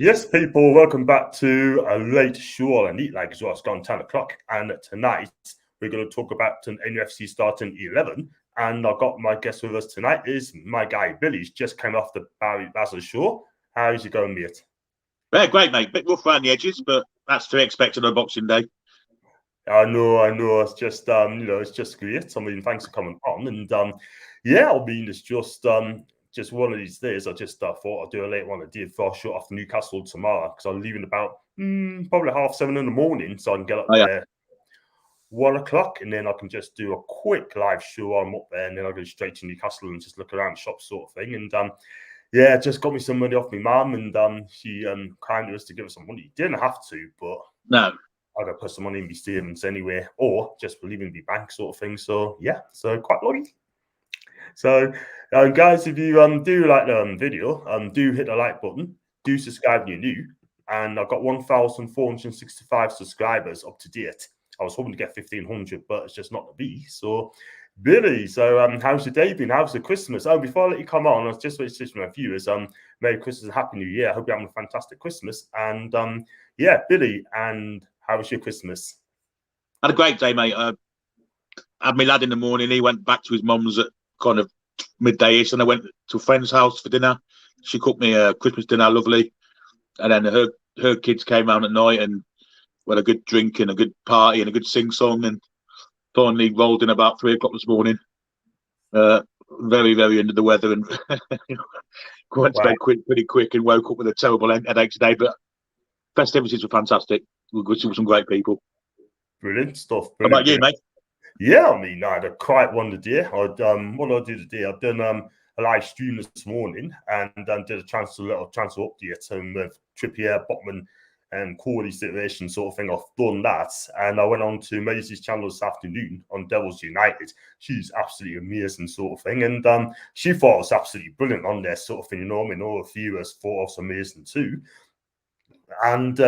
Yes, people, welcome back to a late show and eat like as well. It's gone 10 o'clock, and tonight we're going to talk about an NFC starting 11. And I've got my guest with us tonight is my guy Billy. He's just came off the Barry Basil show. How's it going, mate? Yeah, great, mate. Bit rough around the edges, but that's to be expected on Boxing Day. I know. It's just it's just great. I mean, thanks for coming on. And yeah, I mean, it's just one of these days. I just thought I'd do a late one. I did for short off Newcastle tomorrow because I'm leaving about probably 7:30 in the morning, so I can get up there 1 o'clock, and then I can just do a quick live show while I'm up there, and then I'll go straight to Newcastle and just look around the shop, sort of thing. And yeah, just got me some money off my mum, and she kindly was to give us some money. Didn't have to, but no. I got to put some money in my savings anyway, or just leaving the bank, sort of thing. So yeah, so quite lucky. So guys, if you do like the video, do hit the like button, do subscribe if you're new, and I've got 1,465 subscribers up to date. I was hoping to get 1,500, but it's just not to be. So Billy, so how's your day been? How's the Christmas? Oh, before I let you come on, I was just waiting to my viewers. Merry Christmas and Happy New Year. I hope you're having a fantastic Christmas. And yeah, Billy, and how was your Christmas? Had a great day, mate. I had my lad in the morning. He went back to his mum's at kind of midday-ish, and I went to a friend's house for dinner. She cooked me a Christmas dinner, lovely. And then her kids came round at night, and we had a good drink and a good party and a good sing-song, and finally rolled in about 3 o'clock this morning. Very, very under the weather, and went to bed pretty quick and woke up with a terrible headache today. But festivities were fantastic. We were with some great people. Brilliant stuff. How about you, mate? Yeah, I mean, I had a quiet one today. What did I do today? I've done a live stream this morning and did a little transfer update with Trippier, Botman, and Corey situation sort of thing. I've done that, and I went on to Maisie's channel this afternoon on Devils United. She's absolutely amazing sort of thing, and she thought it was absolutely brilliant on there sort of thing. You know, I mean, all the viewers thought it was amazing too, and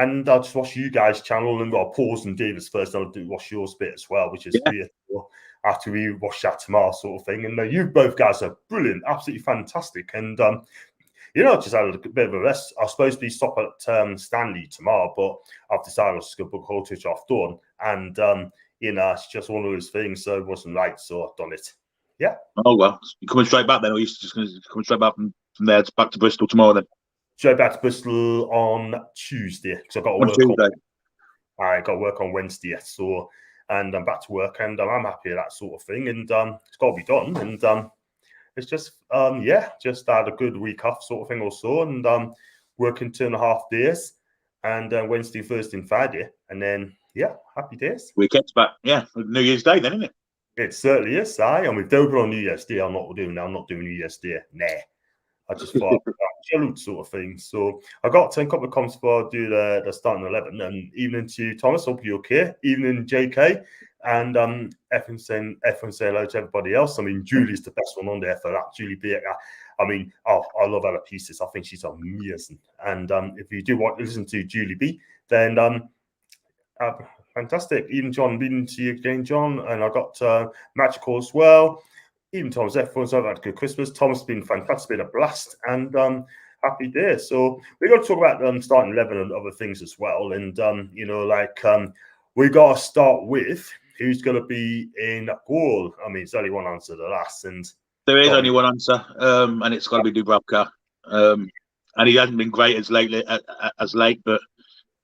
I just watched you guys' channel and got a pause on Davis first. I'll do watch yours bit as well, which is great. After we watch that tomorrow, sort of thing. And you both guys are brilliant, absolutely fantastic. And just had a bit of a rest. I was supposed to be stop at Stanley tomorrow, but I've decided I was just going to book a hotel, which I've done. And it's just one of those things. So it wasn't right, so I've done it. Yeah. Oh well, you're coming straight back then, or are you just going to come straight back from there back to Bristol tomorrow then? Straight back to Bristol on Tuesday because I got to work I got to work on Wednesday, so and I'm back to work, and I'm happy with that sort of thing, and it's got to be done, and it's just just had a good week off sort of thing or so, and working 2.5 days, and Wednesday, Thursday, and Friday, and then happy days. Weekend's back, New Year's Day then, isn't it? It certainly is. And we've done on New Year's Day. I'm not doing New Year's Day. Nah. I just thought chilled sort of thing. So I got a couple of comments before I do the starting 11. And evening to Thomas, hope you're okay. Evening, JK. And everyone saying hello to everybody else. I mean, Julie's the best one on there for that. Julie Baker. I mean, I love her pieces. I think she's amazing. And if you do want to listen to Julie B, then fantastic. Even John, been to you again, John. And I got Magical as well. Even Thomas, everyone's had a good Christmas. Thomas has been fantastic, been a blast, and happy day. So we're going to talk about starting 11 and other things as well. And we got to start with who's going to be in goal. I mean, it's only one answer to that, and there is only one answer, and it's got to be Dubravka. And he hasn't been great as late, but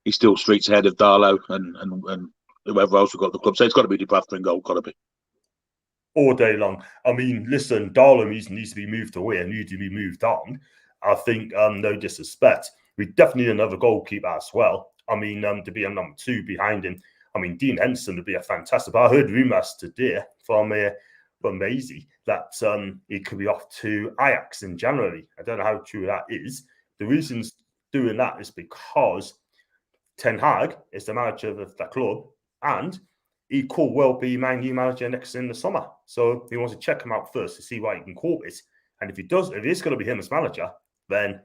he's still streets ahead of Darlow and whoever else we've got at the club. So it's got to be Dubravka in goal. Got to be. All day long. I mean, listen, Darlow needs to be moved away and needs to be moved on. I think, no disrespect, we definitely need another goalkeeper as well. I mean, to be a number 2 behind him. I mean, Dean Henderson would be a fantastic. But I heard rumours today from Maisie that he could be off to Ajax in January. I don't know how true that is. The reasons doing that is because Ten Hag is the manager of the club, and he could well be my new manager next in the summer. So he wants to check him out first to see what he can cope with. And if it is going to be him as manager, then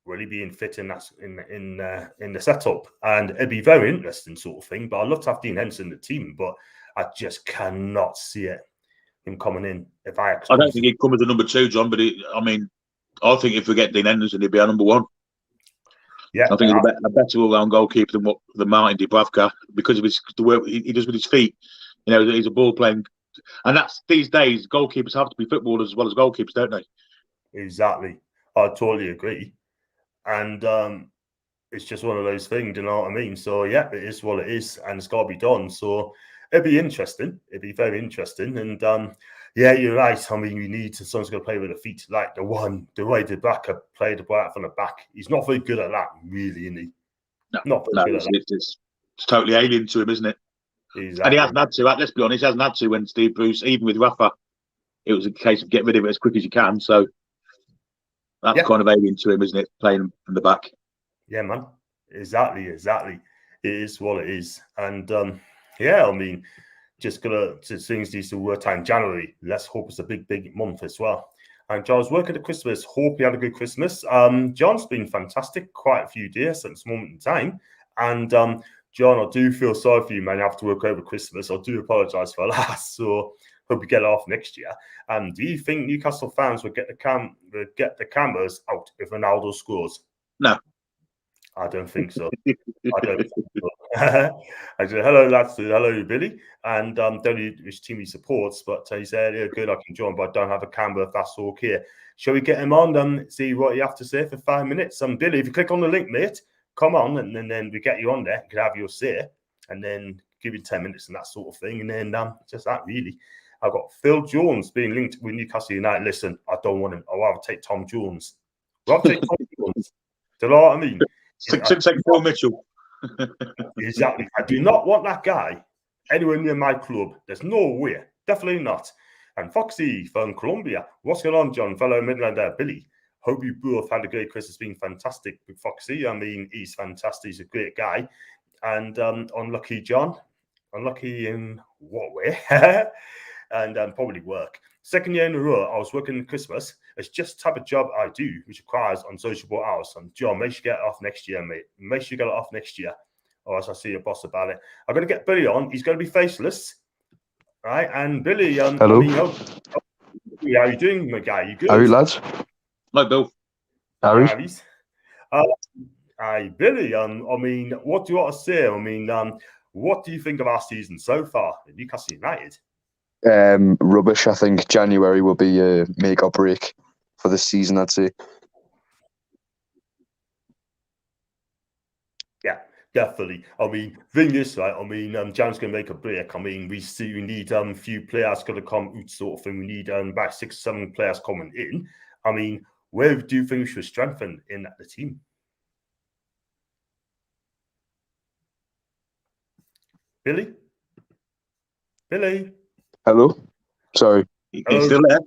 will he be fit in the setup? And it'd be very interesting sort of thing. But I'd love to have Dean Henderson in the team, but I just cannot see him coming in. If I don't think he'd come as a number 2, John. But I think if we get Dean Henderson, he'd be our number 1. Yeah, I think he's a better all-round goalkeeper than Martin Dubravka because of the work he does with his feet. You know, he's a ball-playing, and that's these days goalkeepers have to be footballers as well as goalkeepers, don't they? exactly. I totally agree. And it's just one of those things, you know what I mean? So yeah, it is what it is, and it's got to be done. So it'd be interesting. It'd be very interesting. And yeah, you're right. I mean, you need someone's going to play with the feet, like the way the backer played the ball out from the back. He's not very good at that, really, isn't he? No, Not very good at that. it's totally alien to him, isn't it? Exactly. And he hasn't had to. Let's be honest, he hasn't had to when Steve Bruce, even with Rafa, it was a case of get rid of it as quick as you can. So that's kind of alien to him, isn't it? Playing from the back. Yeah, man. Exactly. It is what it is. And yeah, I mean, just gonna things these to time January. Let's hope it's a big month as well. And John's working at Christmas. Hope you had a good Christmas. John's been fantastic, quite a few days since moment in time. And John, I do feel sorry for you, man. You have to work over Christmas. I do apologise for that. So hope you get it off next year. Do you think Newcastle fans would get the cameras out if Ronaldo scores? No. I don't think so. I don't think so. I said, hello, lads. Hello, Billy. And don't know which team he supports, but he said, yeah, good, I can join, but I don't have a camera if that's okay. Shall we get him on, see what you have to say for 5 minutes? Billy, if you click on the link, mate, come on, and then we get you on there. You can have your say, and then give you 10 minutes and that sort of thing. And then just that, really. I've got Phil Jones being linked with Newcastle United. Listen, I don't want him. I'd rather take Tom Jones. I'll take Tom Jones. Do you know what I mean? Phil Mitchell. Exactly. I do not want that guy anywhere near my club. There's no way. Definitely not. And Foxy from Colombia. What's going on, John? Fellow Midlander Billy. Hope you both had a great Christmas. Been fantastic with Foxy. I mean, he's fantastic. He's a great guy. And unlucky John. Unlucky in what way? And probably work. Second year in a row, I was working Christmas. It's just the type of job I do, which requires unsociable hours. And John, make sure you get it off next year, mate. Make sure you get it off next year, or else I'll see your boss about it. I'm going to get Billy on. He's going to be faceless, right? And Billy, hello. I mean, how are you doing, my guy? You good? How are you, lads? Hi, Bill. Harry. Hi, Billy. I mean, what do you want to say? I mean, what do you think of our season so far at Newcastle United? Rubbish. I think January will be a make or break for this season, I'd say. Yeah, definitely. I mean, thing is, right? I mean, Jan's going to make a break. I mean, we need a few players going to come out, sort of thing. We need about 6 or 7 players coming in. I mean, where do you think we should strengthen in the team? Billy? Hello? Sorry. He's still there?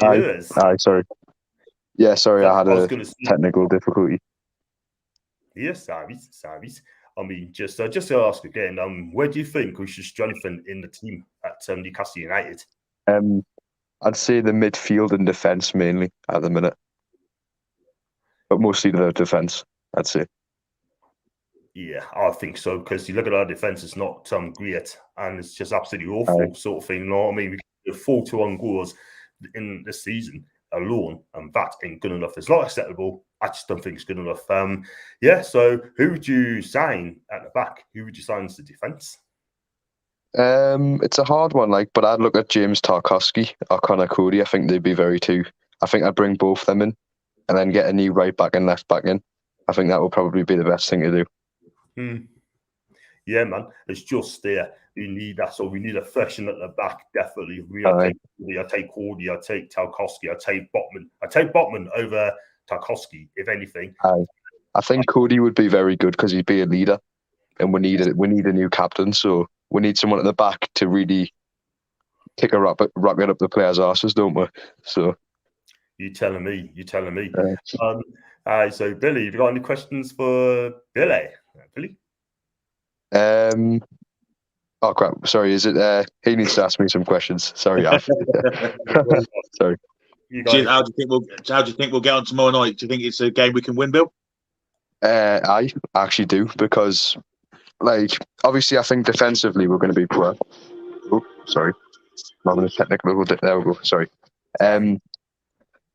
Aye, sorry. Yeah, sorry, I had a technical difficulty. Yes, service. I mean, just to ask again, where do you think we should strengthen in the team at Newcastle United? I'd say the midfield and defence mainly at the minute. But mostly the defence, I'd say. Yeah, I think so, because you look at our defence, it's not great, and it's just absolutely awful sort of thing. You know what I mean? We get 4-1 goals in this season alone, and that ain't good enough. It's not acceptable. I just don't think it's good enough. Yeah, so who would you sign at the back? Who would you sign as the defence? It's a hard one, but I'd look at James Tarkowski or Connor Cody. I think they'd be I think I'd bring both them in and then get a new right back and left back in. I think that would probably be the best thing to do. Yeah, man, it's just there. You need that. So we need a freshen at the back, definitely. I take Cody, I take Tarkowski, I take Botman. I take Botman over Tarkowski, if anything. I think Cody would be very good because he'd be a leader, and we need a new captain. So we need someone at the back to really kick a rocket up the players' arses, don't we? So you telling me. So Billy, have you got any questions for Billy? Oh crap! Sorry, is it? He needs to ask me some questions. Sorry, Alf. Sorry. How do you think we'll get on tomorrow night? Do you think it's a game we can win, Bill? I actually do, because obviously I think defensively we're going to be poor. Oh, sorry, I'm having a technical. There we go. Sorry.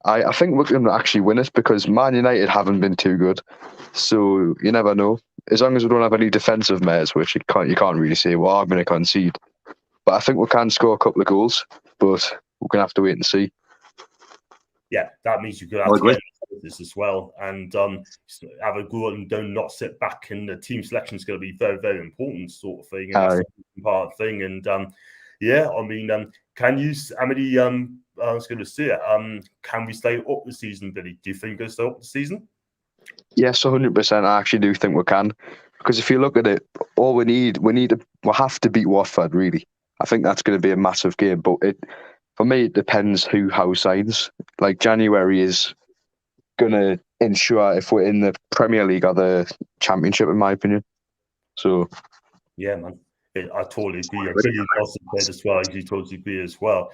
I think we're going to actually win it because Man United haven't been too good. So you never know. As long as we don't have any defensive measures, which you can't really say we are going to concede. But I think we can score a couple of goals. But we're going to have to wait and see. Yeah, that means you could have to get this as well and have a go and don't not sit back. And the team selection is going to be very, very important, sort of thing. And that's a part of the thing. And yeah, I mean, can you? How many? I was going to say, can we stay up the season, Billy? Do you think we're going to stay up the season? Yes, 100%. I actually do think we can, because if you look at it, all we have to beat Watford. Really, I think that's going to be a massive game. But for me, it depends how signs. Like January is going to ensure if we're in the Premier League or the Championship, in my opinion. So, yeah, man. I totally agree. I see you also played as well. You totally agree as well.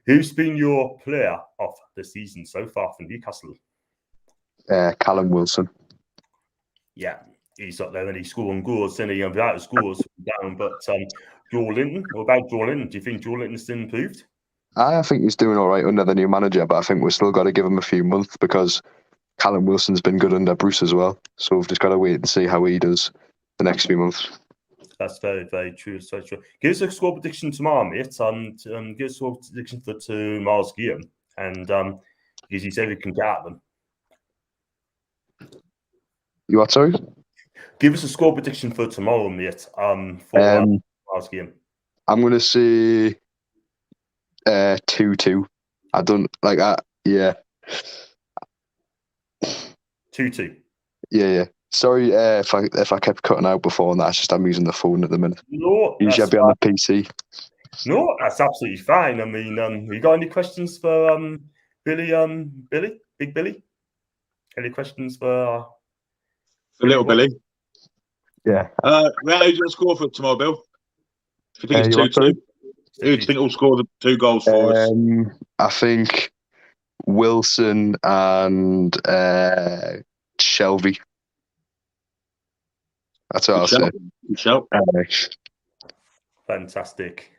Who's been your player of the season so far for Newcastle? Callum Wilson. Yeah, he's up there and he's scoring goals, and he without scores down. But Joe Linton, what about Joe Linton? Do you think Joe Linton's improved? I think he's doing all right under the new manager, but I think we've still got to give him a few months because Callum Wilson's been good under Bruce as well. So we've just got to wait and see how he does the next few months. That's very, very true. So true. Give us a score prediction tomorrow, mate. Give us a score prediction for tomorrow's game, and because you said we can get at them. You what, sorry? Give us a score prediction for tomorrow, mate. For tomorrow's game. I'm going to say 2-2. I don't like that. Yeah. 2-2. Yeah. Sorry if I kept cutting out before, and that's just I'm using the phone at the minute. No, usually I'd be on the PC. No, that's absolutely fine. I mean, you got any questions for Billy? Big Billy? Any questions for little Billy? Yeah. Who's going to score for tomorrow, Bill? If you think it's 2-2, who do you think will score the 2 goals for us? I think Wilson and Shelby. That's what I'll say. Fantastic.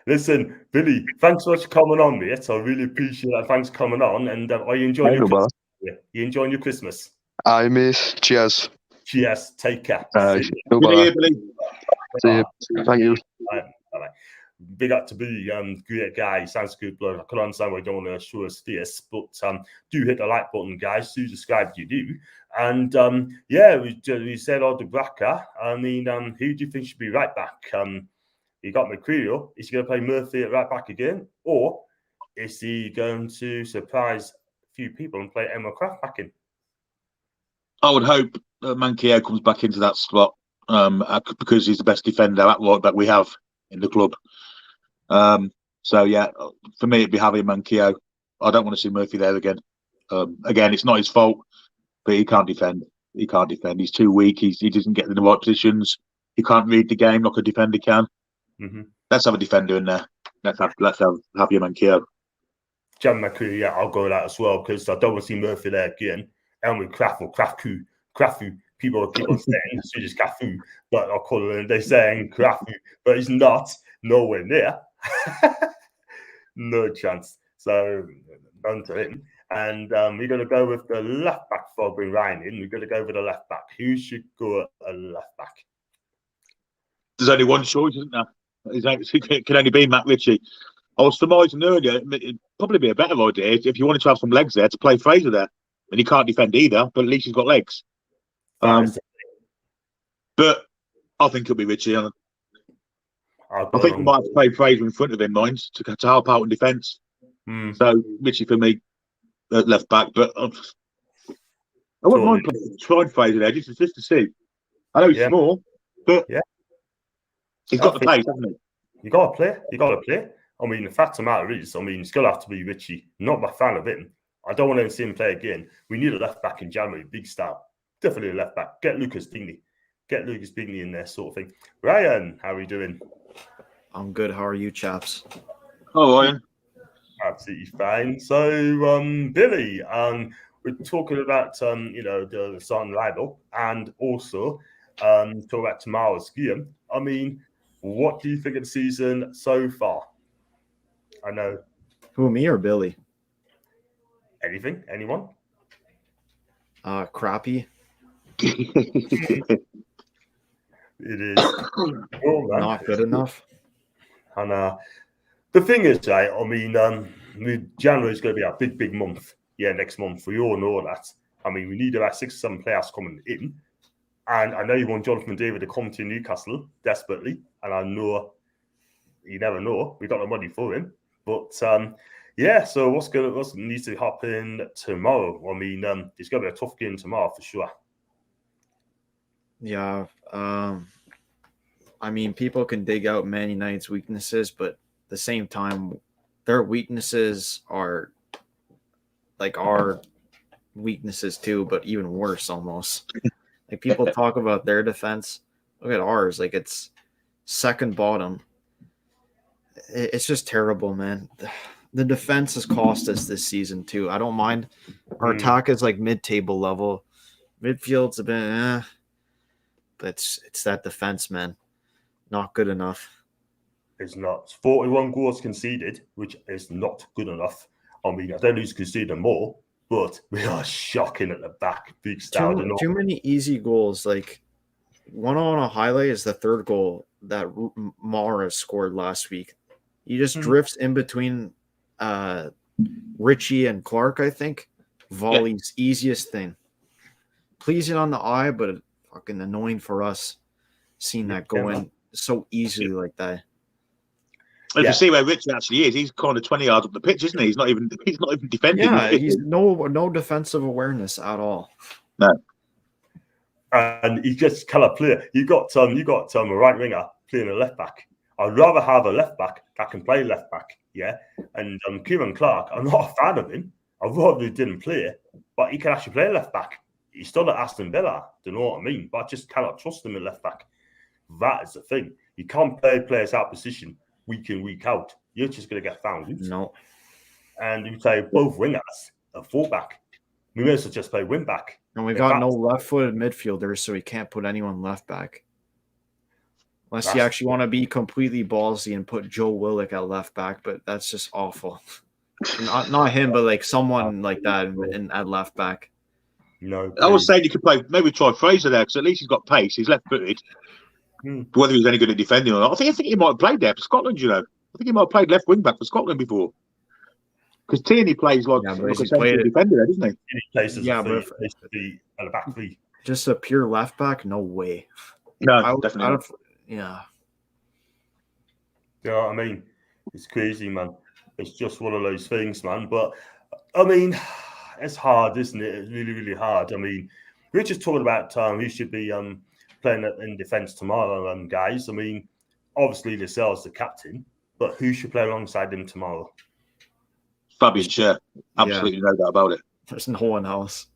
Listen, Billy, thanks so much for coming on, mate. I really appreciate that. Thanks for coming on. And are you enjoying your Christmas? You enjoying your Christmas? Aye, mate. Cheers. Take care. See you, Billy. See you. Thank you. Bye-bye. Big up to Billy, great guy. Sounds good, bloke. I can understand why you don't want to show his face, but do hit the like button, guys. Do subscribe if you do. And we said all the Bracker. I mean, who do you think should be right back? You got Mercurio. Is he going to play Murphy at right back again, or is he going to surprise a few people and play Emma Kraft back in? I would hope that Manquillo comes back into that spot because he's the best defender that we have in the club. So yeah, for me it'd be Javi Manquillo. I don't want to see Murphy there again. Again, it's not his fault, but he can't defend. He's too weak. He doesn't get in the right positions. He can't read the game like a defender can. Mm-hmm. Let's have a defender in there. Let's have Javi Manquillo. Javi Manquillo, yeah, I'll go with that as well because I don't want to see Murphy there again. And with Krafu, people keep on saying it's just Krafu, but I'll call it. They're saying Krafu, but he's not. Nowhere near. No chance. So none to him. And we're going to go with the left back before I bring Ryan in. We're going to go with the left back. Who should go at a left back? There's only one choice, isn't there? It can only be Matt Ritchie. I was surmising earlier, it'd probably be a better idea if you wanted to have some legs there to play Fraser there. And he can't defend either, but at least he's got legs. But I think it'll be Ritchie. I think we might have to play Fraser in front of him, mind, to help out in defence. So Ritchie for me at left back, but I wouldn't mind trying Fraser there just to see. I know he's small, but he's got the pace, hasn't he? You got to play. I mean, the fact of the matter is, it's going to have to be Ritchie. Not my fan of him. I don't want to see him play again. We need a left back in January, big style. Definitely a left back. Get Lucas Digney in there, sort of thing. Ryan, how are you doing? I'm good. How are you, chaps? Oh, Ryan. Absolutely fine. So, Billy, we're talking about the starting lineup and also talk about tomorrow's game. I mean, what do you think of the season so far? I know. Who, me or Billy? Anything? Anyone? Crappy. It is. Oh, man. Not good enough. And the thing is, right, I mean, January is going to be a big month. Yeah, next month. We all know that. I mean, we need about 6 or 7 players coming in. And I know you want Jonathan David to come to Newcastle desperately. And I know you never know. We got the money for him. But yeah, so what needs to happen tomorrow? I mean, it's going to be a tough game tomorrow for sure. Yeah. I mean, people can dig out Man United's weaknesses, but at the same time, their weaknesses are like our weaknesses too, but even worse almost. Like people talk about their defense. Look at ours. Like it's second bottom. It's just terrible, man. The defense has cost us this season too. I don't mind. Our attack is like mid-table level. Midfield's a bit, but it's that defense, man. Not good enough. It's not. 41 goals conceded, which is not good enough. I mean, I don't know who's conceded more, but we are shocking at the back. Big style. Too many easy goals. Like one on a highlight is the third goal that Mara scored last week. He just drifts in between Richie and Clark, I think. Volley's easiest thing. Pleasing on the eye, but fucking annoying for us seeing that go in so easily like that. If you see where Richie actually is, he's kind of 20 yards up the pitch, isn't he? He's not even defending. Yeah, he's no defensive awareness at all. No. And he just cannot play. You got a right winger playing a left back. I'd rather have a left back that can play left back, yeah. And Kieran Clark, I'm not a fan of him. I'd rather he didn't play, but he can actually play left back. He's still at Aston Villa, do you know what I mean? But I just cannot trust him in left back. That is the thing. You can't play players out of position week in, week out. You're just going to get found. No. And you play both wingers a fullback. We may as well just play wing back. And we got no left-footed midfielders, so we can't put anyone left back. Unless you actually want to be completely ballsy and put Joe Willock at left back, but that's just awful. not him, but like someone like that at left back. No, I was saying you could play, maybe try Fraser there, because at least he's got pace. He's left-footed. Whether he's any good at defending or not, I think he might have played there for Scotland. You know, I think he might have played left wing back for Scotland before. Because Tierney plays like a central defender, there, doesn't he? He plays as a back three. Just a pure left back? No way. No, definitely not. Yeah. You know what I mean? It's crazy, man. It's just one of those things, man. But, I mean, it's hard, isn't it? It's really, really hard. I mean, we're just talking about who should be playing in defence tomorrow, guys. I mean, obviously, Lascelles the captain, but who should play alongside him tomorrow? Fabian Schär. Absolutely no doubt about it. There's no one else.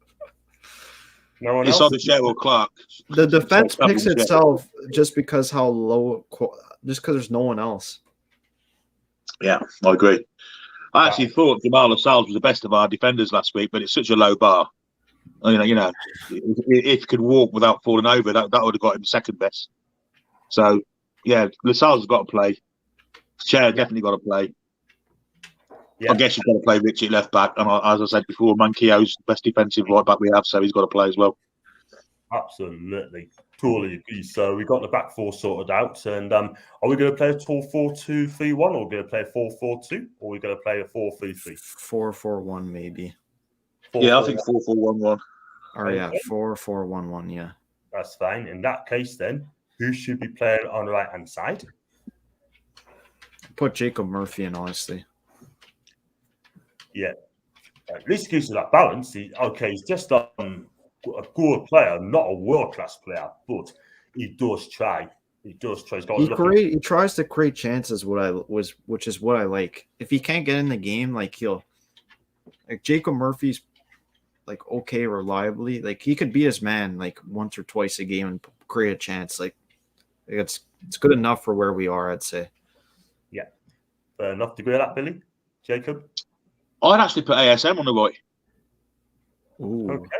No one it's else? either Schär or Clark. The defense picks itself just because just because there's no one else. Yeah, I agree. I actually thought Jamal Lascelles was the best of our defenders last week, but it's such a low bar. You know, if he could walk without falling over, that would have got him second best. So, yeah, Lascelles has got to play. Schär definitely got to play. Yeah. I guess you've got to play Richie left back, and as I said before, Manquillo's the best defensive right back we have, so he's got to play as well. Absolutely, totally agree. So we got the back four sorted out, and are we going to play a 4-4-2-3-1, or are we going to play a 4-4-2, or are we going to play a 4-3-3? 4-4-1 maybe. 4-4-1. Yeah, I think 4-4-1-1. Or yeah, 4-4-1-1. Yeah, that's fine. In that case, then who should be playing on the right hand side? Put Jacob Murphy in, honestly. Yeah, at least gives you that balance. He's just a good player, not a world-class player, but he does try. He does try. He tries to create chances, which is what I like. If he can't get in the game, like Jacob Murphy's like okay reliably. Like he could be his man like once or twice a game and create a chance. Like it's good enough for where we are, I'd say. Yeah, fair enough. Agree with that, Billy? Jacob? I'd actually put ASM on the right. Ooh. Okay.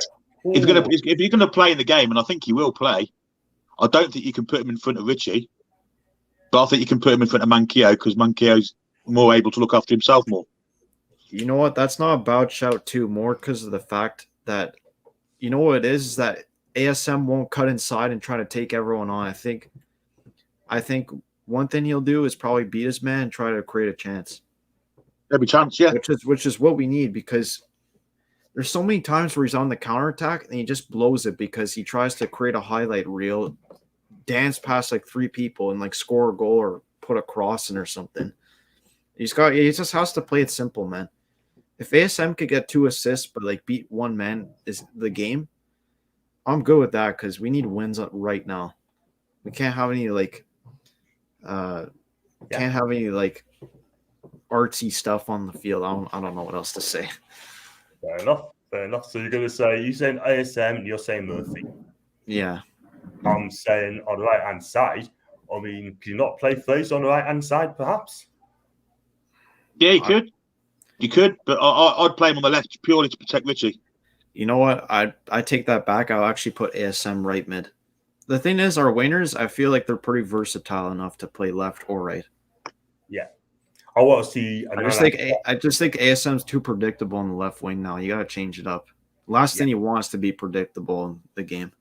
If you're gonna play in the game, and I think he will play, I don't think you can put him in front of Richie, but I think you can put him in front of Manquillo because Manquillo's more able to look after himself more. You know what? That's not a bad shout too. More because of the fact that you know what it is that ASM won't cut inside and try to take everyone on. I think one thing he'll do is probably beat his man and try to create a chance. Every chance, yeah. Which is what we need because there's so many times where he's on the counterattack and he just blows it because he tries to create a highlight reel, dance past like 3 people and like score a goal or put a cross in or something. He just has to play it simple, man. If ASM could get 2 assists but like beat one man is the game, I'm good with that because we need wins right now. We can't have any can't have any like artsy stuff on the field. I don't know what else to say. Fair enough. So you're saying ASM and you're saying Murphy. Yeah. I'm saying on the right hand side. I mean, can you not play Fraser on the right hand side, perhaps? Yeah, you could. You could, but I'd play him on the left purely to protect Richie. You know what? I take that back. I'll actually put ASM right mid. The thing is, our wingers, I feel like they're pretty versatile enough to play left or right. Yeah. I want to see. I just think ASM's too predictable on the left wing now. You got to change it up. Last thing you want is to be predictable in the game.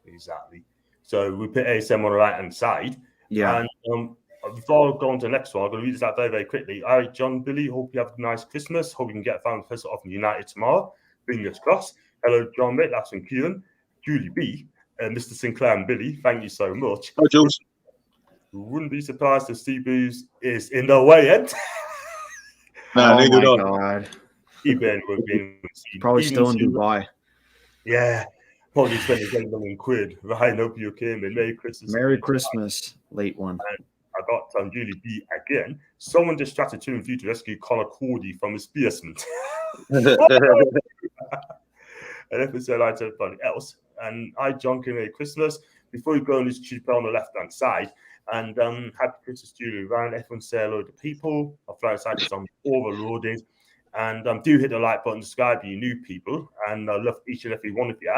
Exactly. So we put ASM on the right hand side. Yeah. And before I go on to the next one, I'm going to read this out very, very quickly. All right, John, Billy, hope you have a nice Christmas. Hope you can get a family present off from United tomorrow. Fingers crossed. Hello, John, mate. That's from Kieran, Julie B, Mr. Sinclair and Billy. Thank you so much. Oh, Jules. Wouldn't be surprised if Steve Booz is in the way end. No, neither would I. God. Probably still in Dubai. Yeah. Probably spending £10 Ryan, hope you okay, man. Merry Christmas. Merry Christmas. Late one. And I got Julie B again. Someone distracted to review to rescue Connor Cordy from his piercement. An episode I told everybody else. And I, John, can Merry Christmas. Before you go on this cheap on the left-hand side, and happy Christmas to you, Ryan. Everyone say hello to people. Our flight side is on overloaded. And do hit the like button, subscribe to you new people. And I love each and every one of you.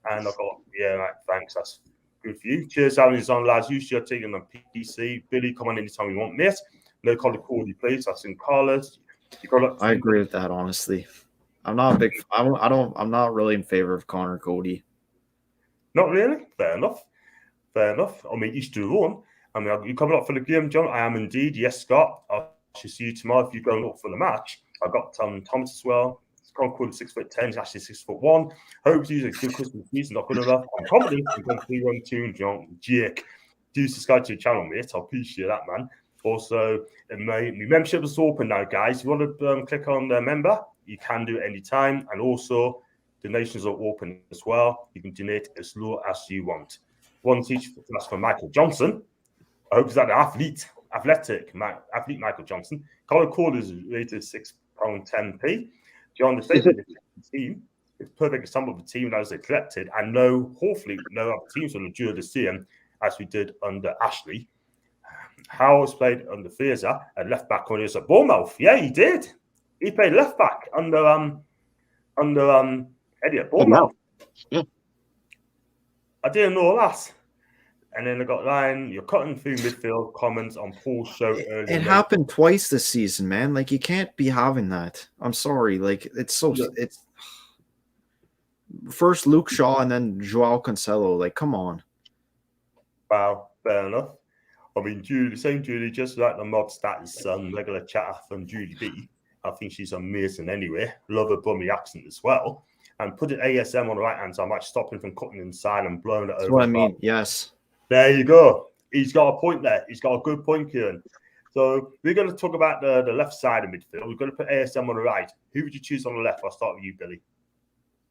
And I got, thanks. That's good for you. Cheers, Alan is on, lads. You should take it on PC. Billy, come on anytime you want, mate. No Connor Cordy, please. That's in Carlos. I agree with that, honestly. I'm not really in favor of Connor Cody. Not really? Fair enough. I mean, each to their own. I mean, you coming up for the game, John? I am indeed. Yes, Scott. I should see you tomorrow if you're going up for the match. I've got Thomas as well. Concord 6'10", he's actually 6'1". Hope he's a good Christmas season, not good enough. I'm confident I'm going to 3-1-2 and John Jake. Do subscribe to the channel, mate. I appreciate that, man. Also, my membership is open now, guys. If you want to click on the member, you can do it anytime. And also, donations are open as well. You can donate as low as you want. One teach that's from Michael Johnson. I hope he's that athletic Michael Johnson. Colin Cord is rated £6.10p. John, the state of the team is a perfect example of a team that was collected, and hopefully no other teams will endure the same as we did under Ashley. Howells played under Fraser at left back when he was at Bournemouth. Yeah, he did. He played left back under Eddie at Bournemouth. Yeah. I didn't know that. And then I got Ryan, you're cutting through midfield comments on Paul's show earlier. It happened twice this season, man. Like, you can't be having that. I'm sorry. Like, it's first Luke Shaw and then Joao Cancelo. Like, come on. Wow, fair enough. I mean, Julie, just like the mod stats, regular chatter from Julie B. I think she's amazing anyway. Love her bummy accent as well. And putting ASM on the right hand side might stop him from cutting inside and blowing it over. That's what I mean. Yes. There you go. He's got a point there. He's got a good point, Kieran. So we're going to talk about the left side of midfield. We're going to put ASM on the right. Who would you choose on the left? I'll start with you, Billy.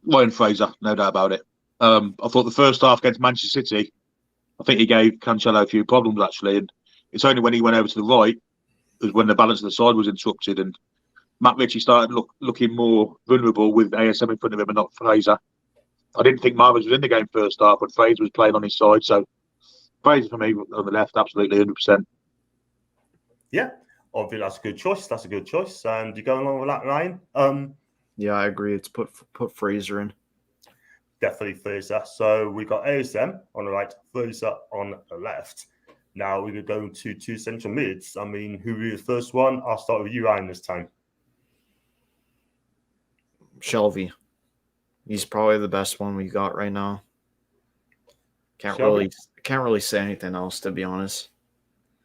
Ryan Fraser, no doubt about it. I thought the first half against Manchester City, I think he gave Cancelo a few problems, actually. And it's only when he went over to the right was when the balance of the side was interrupted. And Matt Ritchie started looking more vulnerable with ASM in front of him and not Fraser. I didn't think Marvins was in the game first half, but Fraser was playing on his side. So Fraser for me on the left, absolutely 100%. Yeah, obviously that's a good choice. And you going along with that, Ryan? Yeah, I agree. It's put Fraser in. Definitely Fraser. So we got ASM on the right, Fraser on the left. Now we're going to 2 central mids. I mean, who will be the first one? I'll start with you, Ryan, this time. Shelby. He's probably the best one we got right now. Can't Shelby? really say anything else, to be honest.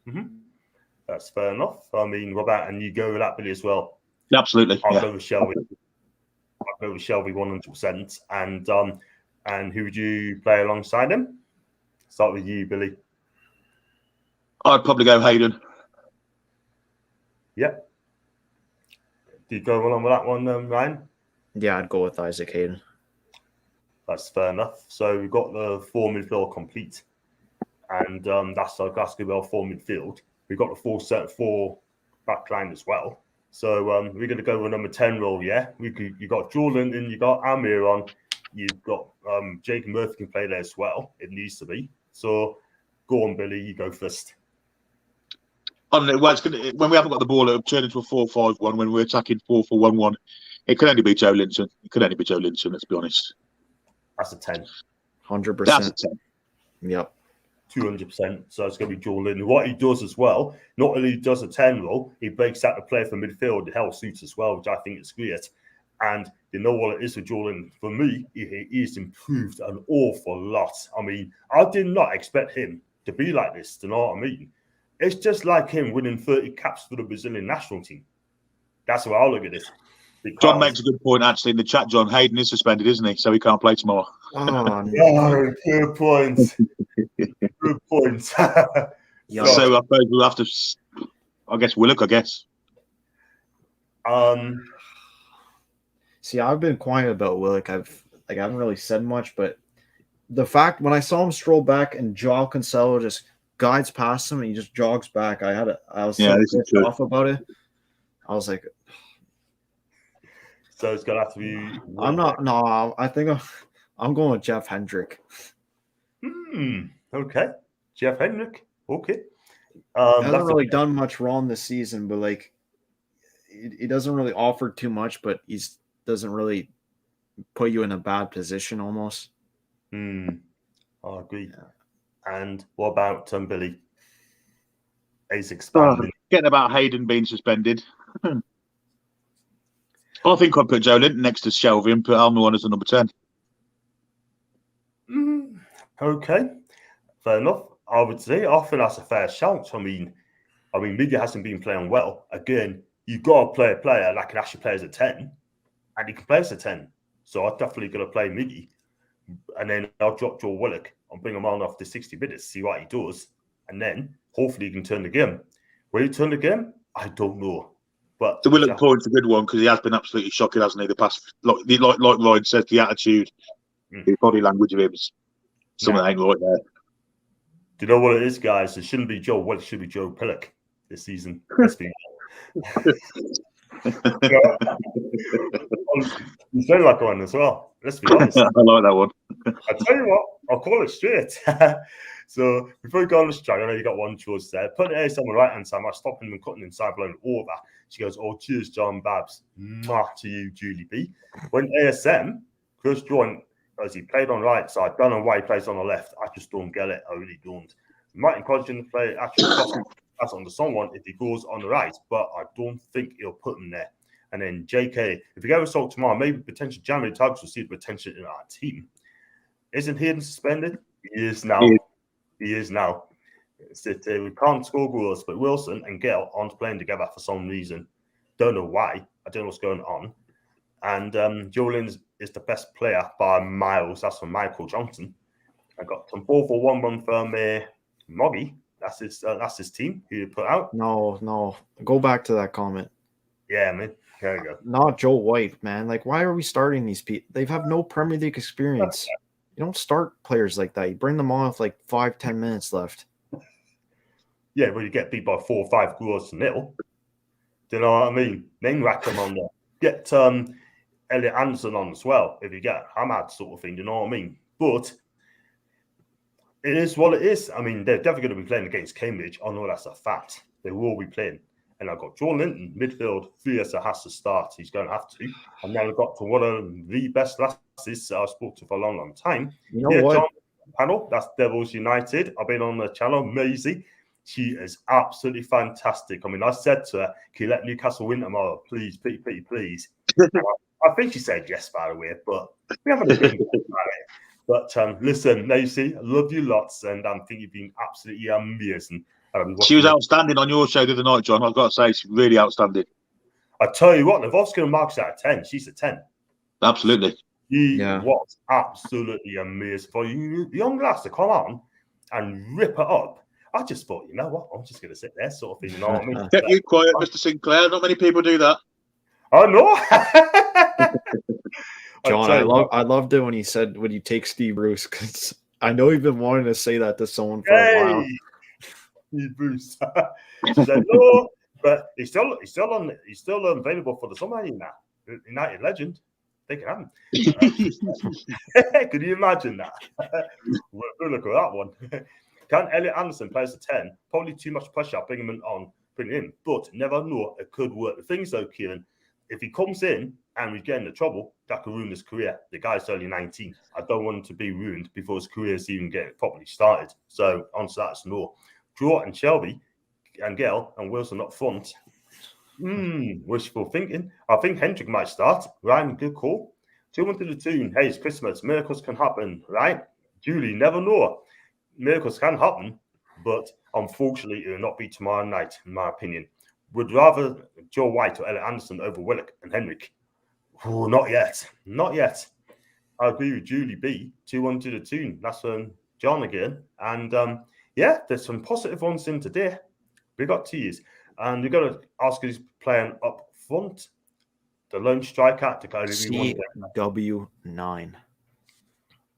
Mm-hmm. That's fair enough. I mean, what about, and you go with that, Billy, as well? Absolutely. I'll Yeah. go with Shelby. I'll go with Shelby 100%. And who would you play alongside him? Start with you, Billy. I'd probably go Hayden. Yep. Do you go along with that one, Ryan? Yeah, I'd go with Isaac Hayden. That's fair enough. So we've got the 4 midfield complete. And that's going to be our 4 midfield. We've got the 4 back line as well. So we're going to go with number 10 role, yeah? You got Jordan and you got Amir on. You've got Jake Murphy can play there as well. It needs to be. So go on, Billy. You go first. When we haven't got the ball, it'll turn into a 4-5-1. When we're attacking 4-4-1-1, it can only be Joe Linton. Let's be honest. That's a 10. 100%. That's a 10. Yep. 200%. So it's going to be Jordan. What he does as well, not only does a 10 role, he breaks out the player for midfield, the hell suits as well, which I think is great. And you know what it is for Jordan? For me, he's improved an awful lot. I mean, I did not expect him to be like this. Do you know what I mean? It's just like him winning 30 caps for the Brazilian national team. That's why I look at this. John makes a good point, actually, in the chat, John. Hayden is suspended, isn't he? So he can't play tomorrow. Oh, no. Oh, good point. Good point. Yeah. So I suppose we'll have to, Willock, I guess. See, I've been quiet about Willock. I haven't really said much, but the fact when I saw him stroll back and Joao Cancelo just guides past him and he just jogs back, I was so pissed off about it. I was like, so it's gonna have to be. I think I'm going with Jeff Hendrick. Okay, Jeff Hendrick. Okay. Hasn't really done much wrong this season, but like, he doesn't really offer too much, but he doesn't really put you in a bad position almost. I agree. Yeah. And what about Billy? He's expanding. Getting about Hayden being suspended. I think I'd put Joe Linton next to Shelby and put Alma on as a number 10. Okay, fair enough. I would say I think that's a fair shout. I mean, Media hasn't been playing well. Again, you've got to play a player that can actually play as a 10, and he can play as a 10. So I'm definitely going to play Miggy, and then I'll drop Joe Willock and bring him on after 60 minutes, see what he does, and then hopefully he can turn the game. Will he turn the game? I don't know. But the Willock point's a good one because he has been absolutely shocking, hasn't he? The past, like Lloyd said, the attitude, the body language of him, something ain't right there. Do you know what it is, guys? It shouldn't be Joe Willock, it should be Joe Pillock this season. Let's be you sound like one as well. Let's be honest. I like that one. I tell you what, I'll call it straight. So before we go on the strike, I know you got one choice there. Put it on the right hand side. I stop him and cutting inside blowing over. She goes, "Oh, cheers, John Babs. Mwah to you, Julie B." When ASM first joined, as he played on the right side, don't know why he plays on the left. I just don't get it. I really don't. Might encourage him to play actually pass on to someone if he goes on the right, but I don't think he'll put him there. And then JK, if he goes so tomorrow, maybe potential January Tugs will see the potential in our team. Isn't Hayden suspended? He is now. He is now. We can't score goals, but Wilson and Gale aren't playing together for some reason. Don't know why. I don't know what's going on. And Jolin is the best player by miles. That's from Michael Johnson. I got some 4-4-1-1 from Moggy. That's his team who put out. No. Go back to that comment. Yeah, man. There you go. Not Joe White, man. Like, why are we starting these people? They have no Premier League experience. You don't start players like that. You bring them on with like 5-10 minutes left. Yeah, but you get beat by 4 or 5 goals to nil. Do you know what I mean? Then rack them on there. Get Elliot Anderson on as well if you get Hamad sort of thing. Do you know what I mean? But it is what it is. I mean, they're definitely going to be playing against Cambridge. I know that's a fact. They will be playing. And I've got John Linton, midfield. Fiesa has to start. He's going to have to. And then I've got to one of the best lasses I've spoken to for a long, long time. You know what? John panel, that's Devils United. I've been on the channel. Maisie. She is absolutely fantastic. I mean, I said to her, can you let Newcastle win tomorrow? Please, please. I think she said yes, by the way, but we haven't agreed about it. But listen, Lacey, I love you lots, and I think you've been absolutely amazing. She was outstanding on your show the other night, John. I've got to say, she's really outstanding. I tell you what, if I was going to mark her out of 10, she's a 10. Absolutely. She was absolutely amazing. For you, young lass to come on and rip it up. I just thought, you know what? I'm just going to sit there, sort of thing. You know what I mean? Get you quiet, Mr. Sinclair. Not many people do that. Oh no, John, I loved it when you take Steve Bruce, because I know you've been wanting to say that to someone for a while. Steve Bruce. She said no, but he's still available for the summer. United legend. They can have him. Could you imagine that? We'll look at that one. Can Elliot Anderson play as a 10? Probably too much pressure. Bring him in, but never know, it could work. The thing is though, Kieran, if he comes in and we get into trouble, that could ruin his career. The guy's only 19. I don't want him to be ruined before his career is even getting properly started. So on to that's no. Draw and Shelby and Gale and Wilson up front. Wishful thinking. I think Hendrick might start. Ryan, good call. 2-1 to the tune. Hey, it's Christmas. Miracles can happen, right? Julie, never know. Miracles can happen, but unfortunately, it will not be tomorrow night, in my opinion. Would rather Joe White or Elliot Anderson over Willock and Henrik. Oh, not yet. Not yet. I agree with Julie B. 2-1 to the tune. That's John again. And there's some positive ones in today. We got teas. And we've got to ask who's playing up front. The lone striker to go to CW9.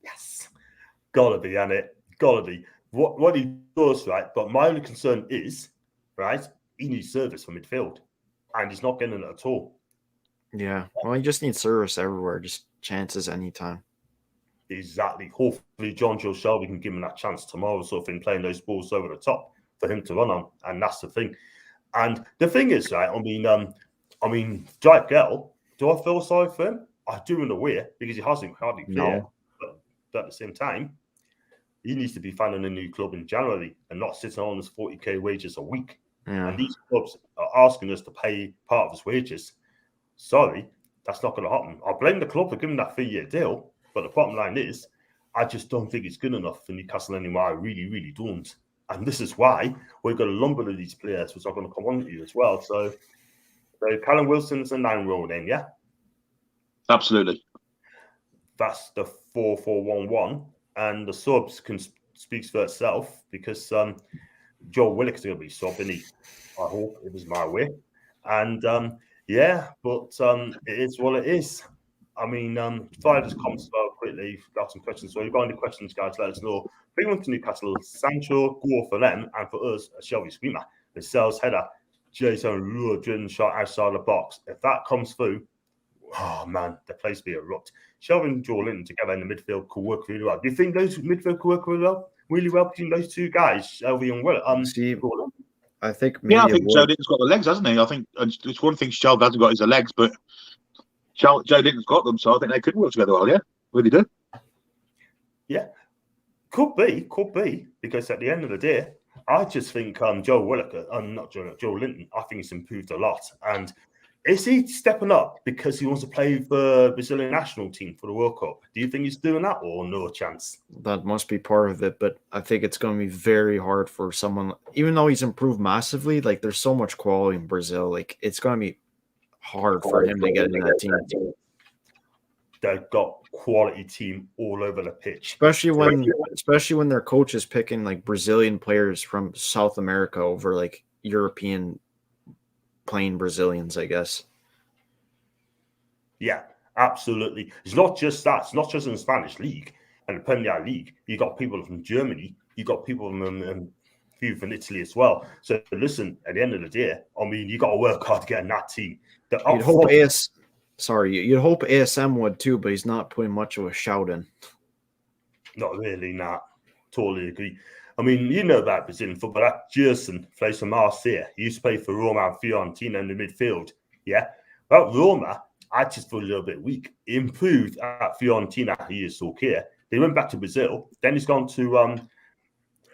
Yes. Gotta be, and it. Gotta be. What he does, right? But my only concern is, right, he needs service from midfield. And he's not getting it at all. Yeah. Well, he just needs service everywhere. Just chances anytime. Exactly. Hopefully John Joe Shelby can give him that chance tomorrow, sort of thing, playing those balls over the top for him to run on. And that's the thing. And the thing is, right, I mean, Jack Gell, do I feel sorry for him? I do in a way, because he hasn't hardly played. But at the same time, he needs to be finding a new club in January and not sitting on his 40k wages a week. Yeah. And these clubs are asking us to pay part of his wages. Sorry, that's not going to happen. I blame the club for giving that 3-year deal, but the bottom line is, I just don't think it's good enough for Newcastle anymore. I really, really don't. And this is why we've got a number of these players, which are going to come on to you as well. So Callum Wilson's a 9-roll then, yeah? Absolutely. That's the 4-4-1-1. And the subs speaks for itself, because Joe Willock's going to be sub, isn't he? I hope it was my way. And but it is what it is. I mean, fire just comes well quickly. Got some questions. So if you've got any questions, guys, let us know. Bring one to Newcastle. Sancho, go for them. And for us, a Shelby Screamer. The Sells header. Jason Lure driven shot outside the box. If that comes through, oh man, the place will be erupt. Shelby and Joe Linton together in the midfield could work really well. Do you think those midfield could work really well between those two guys, Shelby and Will? I think Joe Linton's got the legs, hasn't he? I think it's one thing Shelby hasn't got is the legs, but Joe Linton's got them, so I think they could work together well, yeah? Really do. Yeah. Could be, because at the end of the day, I just think Joe Willock, Joe Linton, I think he's improved a lot. And is he stepping up because he wants to play for the Brazilian national team for the World Cup? Do you think he's doing that, or no chance? That must be part of it, but I think it's going to be very hard for someone, even though he's improved massively, like there's so much quality in Brazil, like it's going to be hard for him to get into that team. They've got quality team all over the pitch. Especially when their coach is picking like Brazilian players from South America over like European playing Brazilians, I guess. Yeah, absolutely. It's not just that. It's not just in the Spanish league and the Premier League. You got people from Germany. You got people from few from Italy as well. So listen, at the end of the day, I mean, you got to work hard to get in that team. You'd hope ASM would too, but he's not putting much of a shout in. Not really, nah. Totally agree. I mean, you know about Brazilian football. That Gerson plays for Marseille. He used to play for Roma and Fiorentina in the midfield. Yeah. Well, Roma, I just feel a little bit weak. He improved at Fiorentina. He is okay. They went back to Brazil. Then he's gone to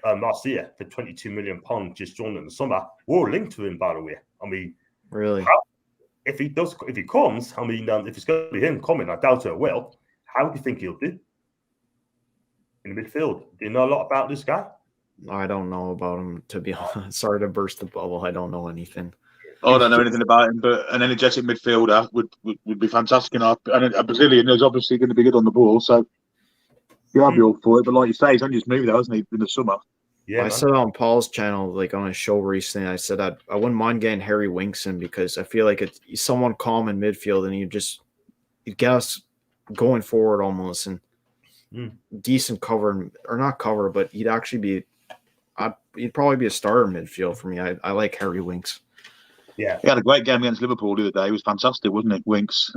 Marseille for £22 million just joined in the summer. We're all linked to him, by the way. I mean, really? if he comes, I mean, if it's going to be him coming, I doubt it will. How do you think he'll do in the midfield? Do you know a lot about this guy? I don't know about him, to be honest. Sorry to burst the bubble. I don't know anything. I don't know anything about him, but an energetic midfielder would be fantastic. And a Brazilian is obviously going to be good on the ball, so yeah, I'll be all for it. But like you say, he's only just moved there, hasn't he, in the summer? Yeah, I said on Paul's channel, like on his show recently, I said I wouldn't mind getting Harry Winks in because I feel like he's someone calm in midfield and you get us going forward almost and decent cover, or not cover, but he'd probably be a starter midfield for me. I like Harry Winks. Yeah, he had a great game against Liverpool the other day. It was fantastic, wasn't it, Winks?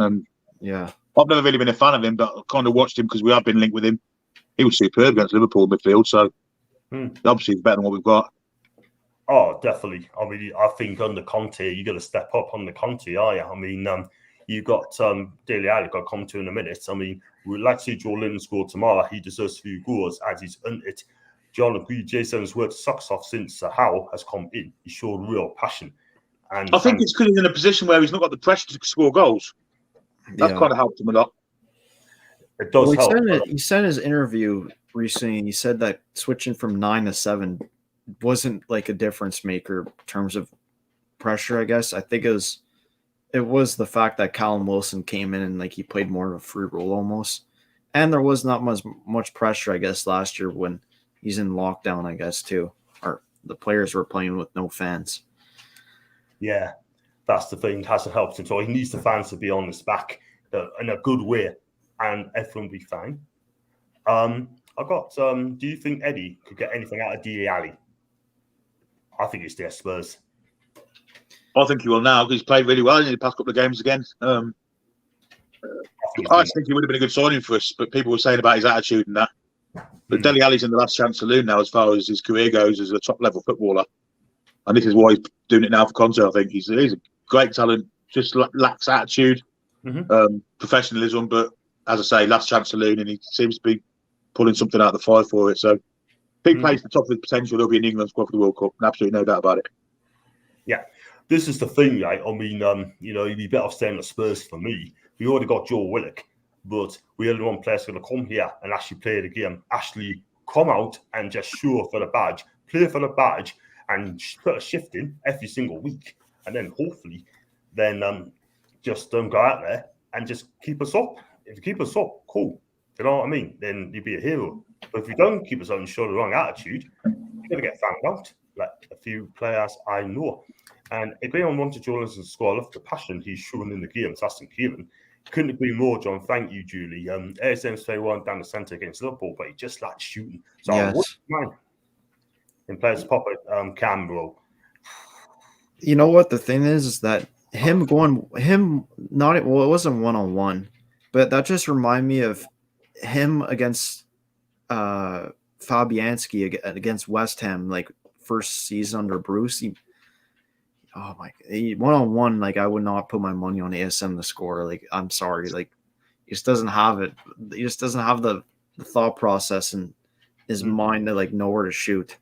Yeah, I've never really been a fan of him, but I kind of watched him because we have been linked with him. He was superb against Liverpool midfield, so obviously he's better than what we've got. Oh, definitely. I mean, I think under Conte, you got to step up under Conte, are you? I mean, you got Dele Alli got to come to in a minute. I mean, we'd like to see Joe Linton score tomorrow. He deserves a few goals as he's earned it. John agreed. Jason's worked socks off since Howell has come in. He showed real passion. And I think it's because he's in a position where he's not got the pressure to score goals. That's kind of helped him a lot. It does help. He said in his interview recently, he said that switching from 9 to 7 wasn't like a difference maker in terms of pressure, I guess. I think it was the fact that Callum Wilson came in and like he played more of a free role almost. And there was not much pressure, I guess, last year when he's in lockdown, I guess, too. Or the players were playing with no fans. Yeah, that's the thing. It hasn't helped him. So he needs the fans to be on his back in a good way, and everyone will be fine. I got. Do you think Eddie could get anything out of Dele Alli? I think it's their Spurs. I think he will now because he's played really well in the past couple of games again. I think he would have been a good signing for us, but people were saying about his attitude and that. But Dele Alli's in the last chance saloon now as far as his career goes as a top-level footballer. And this is why he's doing it now for Conte, I think. He's a great talent, just lacks attitude, professionalism, but as I say, last chance saloon, and he seems to be pulling something out of the fire for it. So, big plays to the top of his potential. He'll be in England's squad for the World Cup, absolutely no doubt about it. Yeah, this is the thing, right? I mean, you'd be better off staying at Spurs for me. We already got Joe Willock, but we only one player's going to come here and actually play the game, actually come out and just show for the badge, play for the badge, and put a shift in every single week, and then hopefully, just go out there and just keep us up. If you keep us up, cool. You know what I mean? Then you'd be a hero. But if you don't keep us up and show the wrong attitude, you're gonna get found out. Like a few players I know. And if anyone wanted Jonas to score, I love the passion he's shown in the game. It's Aston Kieran. Couldn't agree more, John. Thank you, Julie. ASM's play one down the centre against Liverpool, but he just likes shooting. So I wouldn't mind. And players pop it, Campbell. You know what the thing is that it wasn't 1-on-1, but that just reminded me of him against Fabianski against West Ham, like first season under Bruce. Oh my! 1-on-1, like I would not put my money on ASM to score. Like I'm sorry, like he just doesn't have it. He just doesn't have the thought process in his mind to like know where to shoot.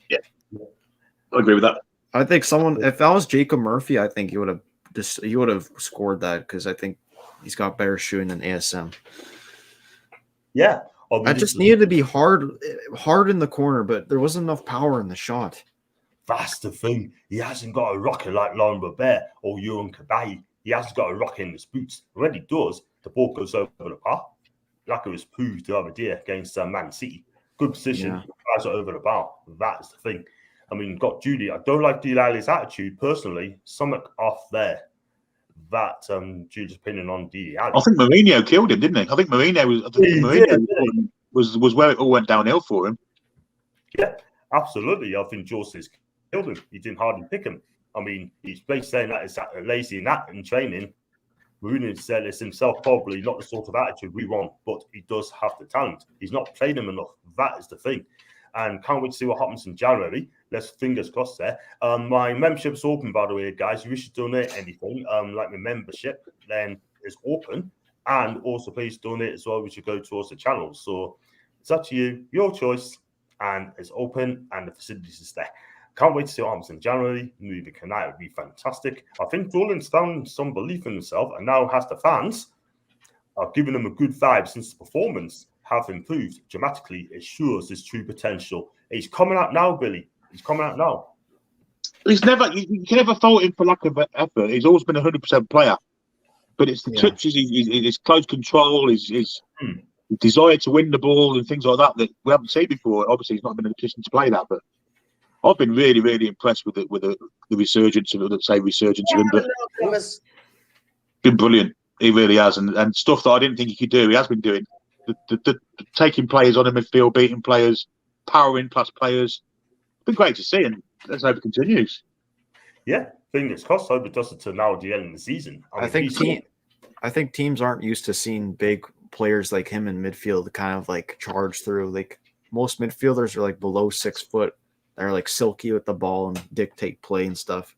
Yeah, I agree with that. I think if that was Jacob Murphy, I think he would have scored that because I think he's got better shooting than ASM. Yeah, I just needed to be hard in the corner, but there wasn't enough power in the shot. That's the thing. He hasn't got a rocker like Lauren Robert or Ewan Kabayi. He hasn't got a rocker in his boots. When he does, the ball goes over the bar, like it was proved the other day against Man City. Good position, flies it over the bar. That is the thing. I mean, got Judy. I don't like Dele Alli's attitude personally. Something off there. That Judy's opinion on Dele Alli. I think Mourinho killed him, didn't he? I think Mourinho was where it all went downhill for him. Yeah, absolutely. I think Joseph killed him. He didn't hardly pick him. I mean, he's basically saying that it's lazy in that in training. Mourinho said it's himself probably not the sort of attitude we want, but he does have the talent. He's not played him enough. That is the thing. And can't wait to see what happens in January. Let's fingers crossed there. My membership's open, by the way, guys. If you wish to donate anything, like my membership, then it's open. And also, please donate as well, which should go towards the channel. So it's up to you, your choice, and it's open, and the facilities is there. Can't wait to see what happens in January. Maybe Canal would be fantastic. I think Dolan's found some belief in himself and now has the fans are giving him a good vibe since the performance have improved dramatically. It shows his true potential. He's coming out now, Billy. He's coming out now. He's never, you can never fault him for lack of effort. He's always been a 100% player. But it's the touches, his close control, his desire to win the ball and things like that we haven't seen before. Obviously, he's not been in a position to play that, but I've been really, really impressed with the resurgence of, let's say, resurgence of him. But been brilliant. He really has, and stuff that I didn't think he could do. He has been doing the taking players on the midfield, beating players, powering past players. Been great to see, and let's hope it continues. Yeah, fingers crossed. Hope it doesn't turn out at the end of the season. I think teams aren't used to seeing big players like him in midfield kind of like charge through. Like most midfielders are like below 6 foot. They're like silky with the ball and dictate play and stuff.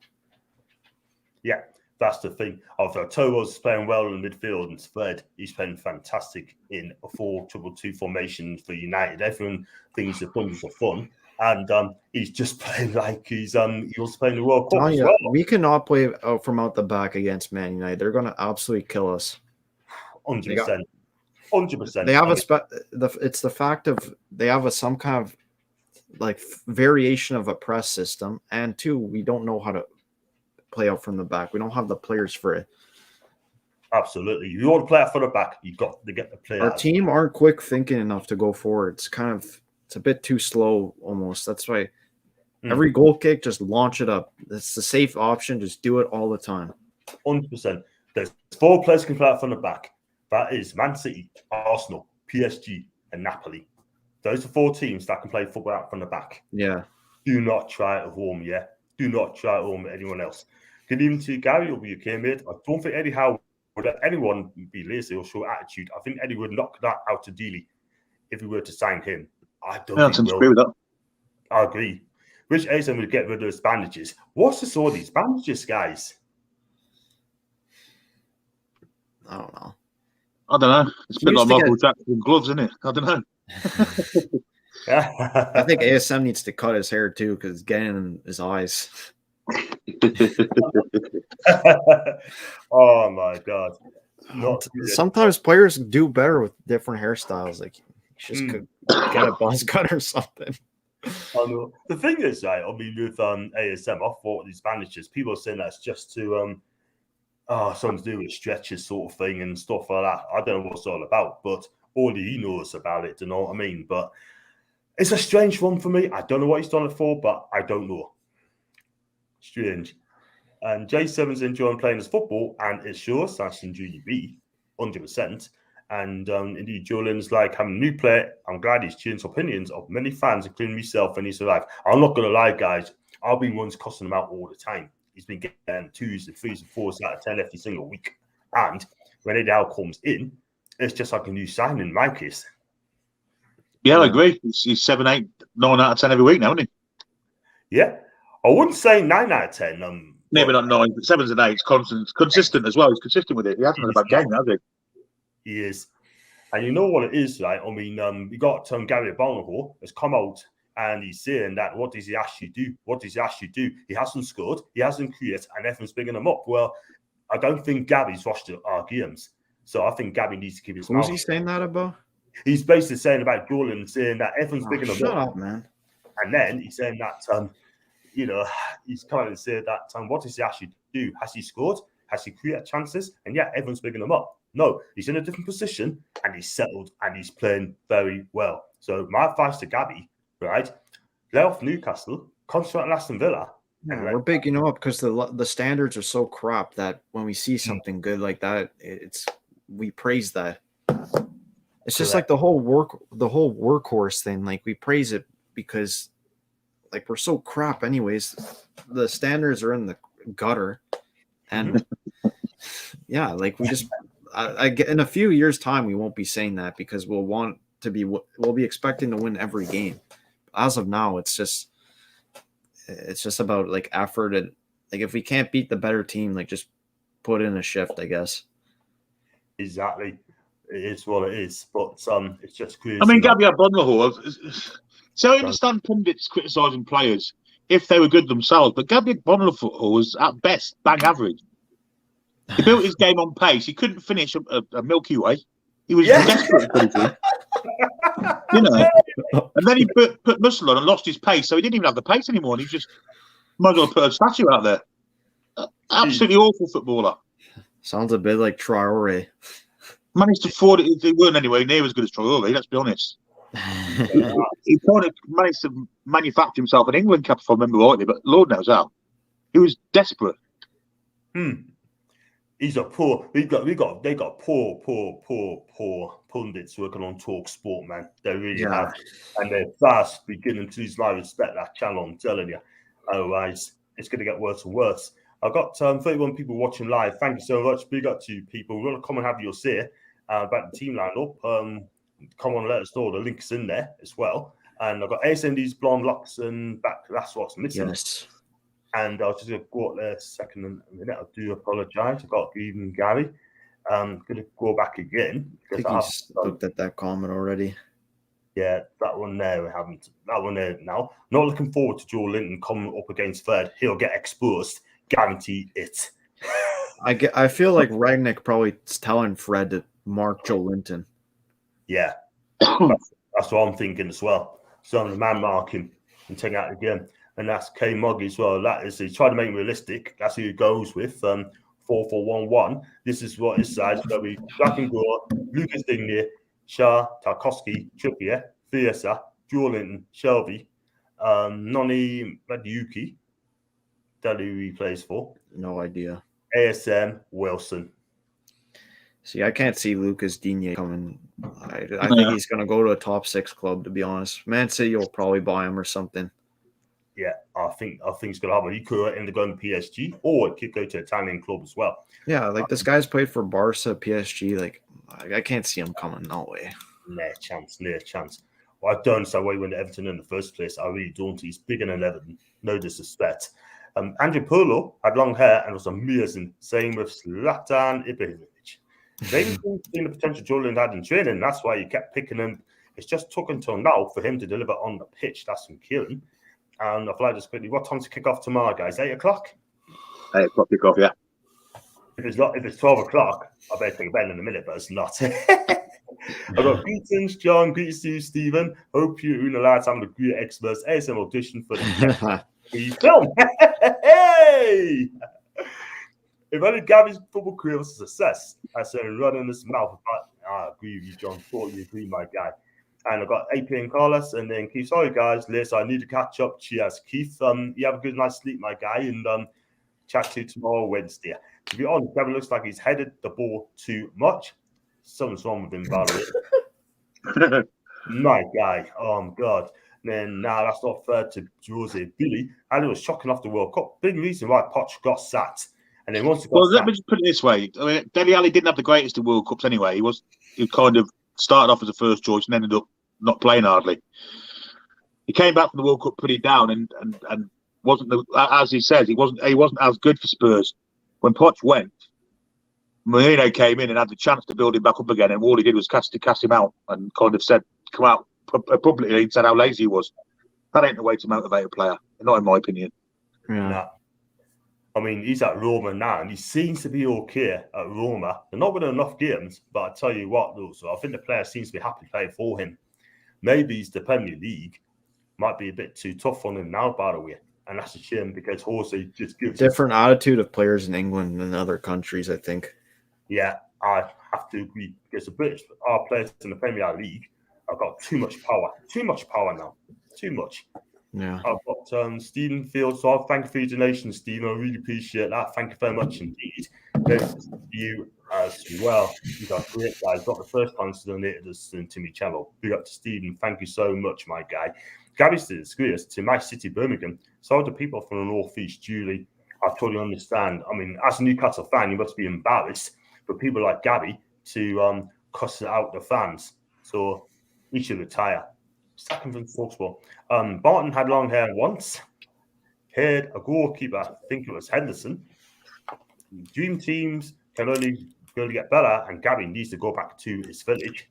Yeah, that's the thing. Although Toros playing well in midfield and Fred, he's playing fantastic in a 4-2-2 formation for United. Everyone thinks the bunch are fun. And he's just playing like he was playing the World Cup as well. We cannot play from out the back against Man United. They're going to absolutely kill us. 100%. 100%. They have it's the fact of they have some kind of like variation of a press system, and two, we don't know how to play out from the back. We don't have the players for it. Absolutely. You want to play out for the back, you got to get the player. Our team aren't quick thinking enough to go forward. It's a bit too slow almost. That's why every goal kick, just launch it up. That's the safe option. Just do it all the time. 100%. There's 4 players can play out from the back. That is Man City, Arsenal, PSG, and Napoli. Those are 4 teams that can play football out from the back. Yeah. Do not try it at home, yeah? Do not try it at home with anyone else. Good evening to Gary over your UK mate. I don't think Eddie Howe would let anyone be lazy or show attitude. I think Eddie would knock that out to Dealey if we were to sign him. I don't agree with that. I agree. Rich Asen would get rid of those bandages. What's this all these bandages, guys? I don't know. It's a bit like Michael Jackson gloves, isn't it? I don't know. I think ASM needs to cut his hair too because it's getting in his eyes. Oh my god! Sometimes players do better with different hairstyles. Like just could get a buzz cut or something. I know. The thing is, right? I mean, with ASM, I thought these bandages. People are saying that's just to something to do with stretches, sort of thing, and stuff like that. I don't know what it's all about, but all he knows about it. You know what I mean? But it's a strange one for me. I don't know what he's done it for, but I don't know. Strange. And J7's enjoying playing his football, and it shows that's in GB, 100%. And indeed, Jolin's like, I'm a new player. I'm glad he's changed opinions of many fans, including myself, and he's alive. I'm not going to lie, guys. I've been ones cussing him out all the time. He's been getting 2s and 3s and 4s out of 10 every single week. And when Eddie Howe comes in, it's just like a new signing in my case. Yeah, I agree. He's 7, 8, 9 out of 10 every week now, isn't he? Yeah. I wouldn't say 9 out of 10. Maybe not 9, but 7s and 8s. Consistent as well. He's consistent with it. He hasn't had a bad game, has he? He is. And you know what it is, right? I mean, we got Gary Barnacle has come out and he's saying that what does he actually do? What does he actually do? He hasn't scored, he hasn't created, and everyone's picking him up. Well, I don't think Gary's watched our games. So I think Gary needs to keep his mouth. Who's he saying that about? He's basically saying about Dolan, saying that everyone's picking him up. Shut up, man. And then he's saying that, he's coming and saying that, what does he actually do? Has he scored? Has he created chances? And yeah, everyone's picking him up. No, he's in a different position and he's settled and he's playing very well. So my advice to Gabby, right? Lay off Newcastle, concentrate on Aston Villa. Yeah, we're bigging him up because the standards are so crap that when we see something good like that, we praise that. It's just like the whole workhorse thing. Like we praise it because like we're so crap anyways. The standards are in the gutter, and yeah, like we just. I get in a few years' time, we won't be saying that because we'll be expecting to win every game. As of now, it's just about like effort and like if we can't beat the better team, like just put in a shift, I guess. Exactly, it is what it is. But it's just crazy. I mean, Gabriel Bonlaho. So I understand pundits criticising players, if they were good themselves. But Gabriel Bonnefoot was at best bang average. He built his game on pace. He couldn't finish a Milky Way. He was desperate to finish it. You know, and then he put muscle on and lost his pace, so he didn't even have the pace anymore. And he just might as well put a statue out there. Absolutely awful footballer. Sounds a bit like Traore. Managed to afford it. They weren't anywhere near as good as Traore, let's be honest. He kind of managed to manufacture himself an England cap, if I remember rightly, but Lord knows how. He was desperate. He's a poor. They got poor pundits working on Talk Sport, man. They really have, and they're fast beginning to lose my respect. That channel, I'm telling you. Otherwise, it's going to get worse and worse. I've got 31 people watching live. Thank you so much. Big up to you people. We're going to come and have your say about the team lineup. Come on, let us know. The link's in there as well. And I've got ASMD's blonde locks and back. That's what's missing. Yes. And I was just going to go up there a second in a minute. I do apologise. I've got good evening, Gary. I'm going to go back again. I think he's looked at that comment already. Yeah, that one there we haven't. That one there now. Not looking forward to Joe Linton coming up against Fred. He'll get exposed. Guarantee it. I feel like Ragnick probably is telling Fred to mark Joe Linton. Yeah, that's what I'm thinking as well. So I'm the man marking and take out again. And that's K Moggy as well. That is, he's trying to make it realistic. That's who he goes with. 4-4-1-1. This is what his side's going to be. Jack and Gore, Lucas Digne, Shah, Tarkowski, Trippier, Fiesa, Joe Linton, Shelby, Noni Maduki. That who he plays for. No idea. ASM Wilson. See, I can't see Lucas Digne coming. I think he's going to go to a top 6 club, to be honest. Man City will probably buy him or something. Yeah, I think it's going to happen. He could end up going to PSG, or it could go to an Italian club as well. Yeah, like this guy's played for Barca, PSG. Like, I can't see him coming. No way. No chance. Well, I don't understand why he went to Everton in the first place. I really don't. He's bigger than Everton. No disrespect. Andrew Pirlo had long hair and was amazing. Same with Zlatan Ibrahimovic. They didn't see the potential Jordan had in training. That's why he kept picking him. It's just took until now for him to deliver on the pitch. That's from Kieran. And I'll fly just quickly. What time's to kick off tomorrow, guys? 8 o'clock? 8 o'clock kick off, yeah. If it's 12 o'clock, I better take a bet in a minute, but it's not. I've got greetings, John. Greetings to you, Stephen. Hope you're in the lads having a great experts ASM audition for the film. Hey! If only Gavin's football career was a success, I said running his mouth. I agree with you, John. Totally agree, my guy. And I've got AP and Carlos, and then Keith. Sorry, guys. Liz, I need to catch up. Cheers, Keith. You have a good night's sleep, my guy, and chat to you tomorrow, Wednesday. To be honest, Gavin looks like he's headed the ball too much. Something's wrong with him, by the way. My guy. Oh, God. Then, that's not fair to Jose Billy. And it was shocking off the World Cup. Big reason why Poch got sacked. And then once he got sacked, let me just put it this way. I mean, Dele Alli didn't have the greatest of World Cups anyway. He kind of started off as a first choice and ended up not playing hardly. He came back from the World Cup pretty down and wasn't as he says, he wasn't as good for Spurs. When Poch went, Mourinho came in and had the chance to build him back up again, and all he did was cast him out and kind of said, come out publicly and said how lazy he was. That ain't the way to motivate a player, not in my opinion. Yeah. No. I mean, he's at Roma now, and he seems to be okay at Roma. They're not winning enough games, but I tell you what, though, so I think the player seems to be happy playing for him. Maybe it's the Premier League might be a bit too tough on him now, by the way, and that's a shame because Jose just gives different attitude of players in England than other countries, I think. Yeah, I have to agree because our players in the Premier League have got too much power now, too much. Yeah, I've got Stephen Fields. So thank you for your donation, Stephen. I really appreciate that. Thank you very much indeed. Thanks to you as well. You guys are great guys. Not the first time to donate us to me channel. Big up to Stephen. Thank you so much, my guy. Gabby says, to my city, Birmingham. So the people from the Northeast, Julie, I totally understand. I mean, as a Newcastle fan, you must be embarrassed for people like Gabby to cuss out the fans. So we should retire. Second from Sportsball. Barton had long hair once. Had a goalkeeper, I think it was Henderson. Dream teams can only get better, and Gabby needs to go back to his village.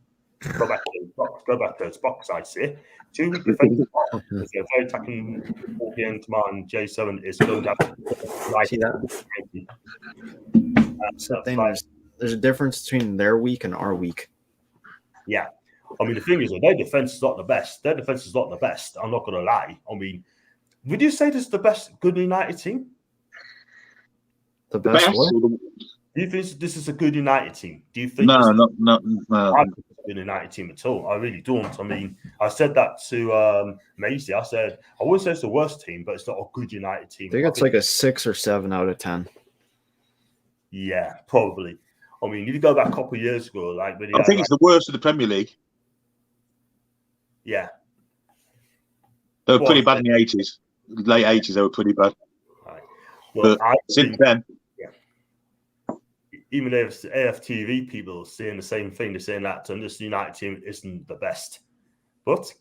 Go back to Go back to its box, I say. 2 week defensive line. It's a very attacking game tomorrow, and J7 is going to have See that? That's the thing. There's a difference between their week and our week. Yeah. I mean, the thing is, their defense is not the best. Their defense is not the best. I'm not going to lie. I mean, would you say this is the best good United team? The best what? Do you think this is a good United team? Do you think? No. I don't think it's a good United team at all. I really don't. I mean, I said that to Maisie. I said I wouldn't say it's the worst team, but it's not a good United team. I think it's like a 6 or 7 out of 10. Yeah, probably. I mean, if you go back a couple of years ago, like I think it's the worst of the Premier League. Yeah, They were pretty bad in the 80s. Late 80s, they were pretty bad. right. Well, But since then, even if AFTV people are saying the same thing, they're saying that this United team isn't the best. But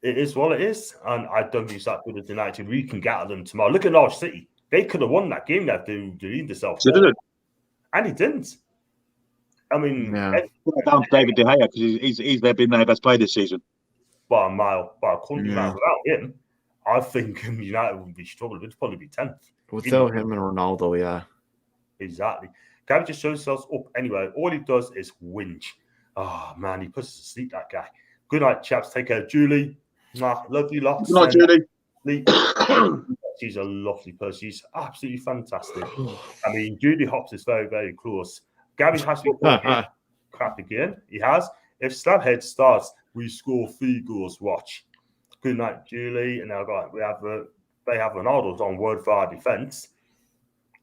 it is what it is. And I don't think it's that good as the United team. We can get at them tomorrow. Look at Norwich City. They could have won that game that they lead themselves. And he didn't. I mean, down to David De Gea because he's been their best player this season. By a mile. By a country mile. Without him, I think United would be struggling. It'd probably be 10th. Without him and Ronaldo, yeah. Exactly. Gary just shows himself up anyway. All he does is whinge. Oh, man, he puts us to sleep, that guy. Good night, chaps. Take care. Julie. Lovely lot. Good night, Julie. She's a lovely person. She's absolutely fantastic. I mean, Julie Hops is very, very close. Gary has to be crap again. He has. If Slabhead starts, we score 3 goals. Watch. Good night, Julie. And now they have Ronaldo's on word for our defense.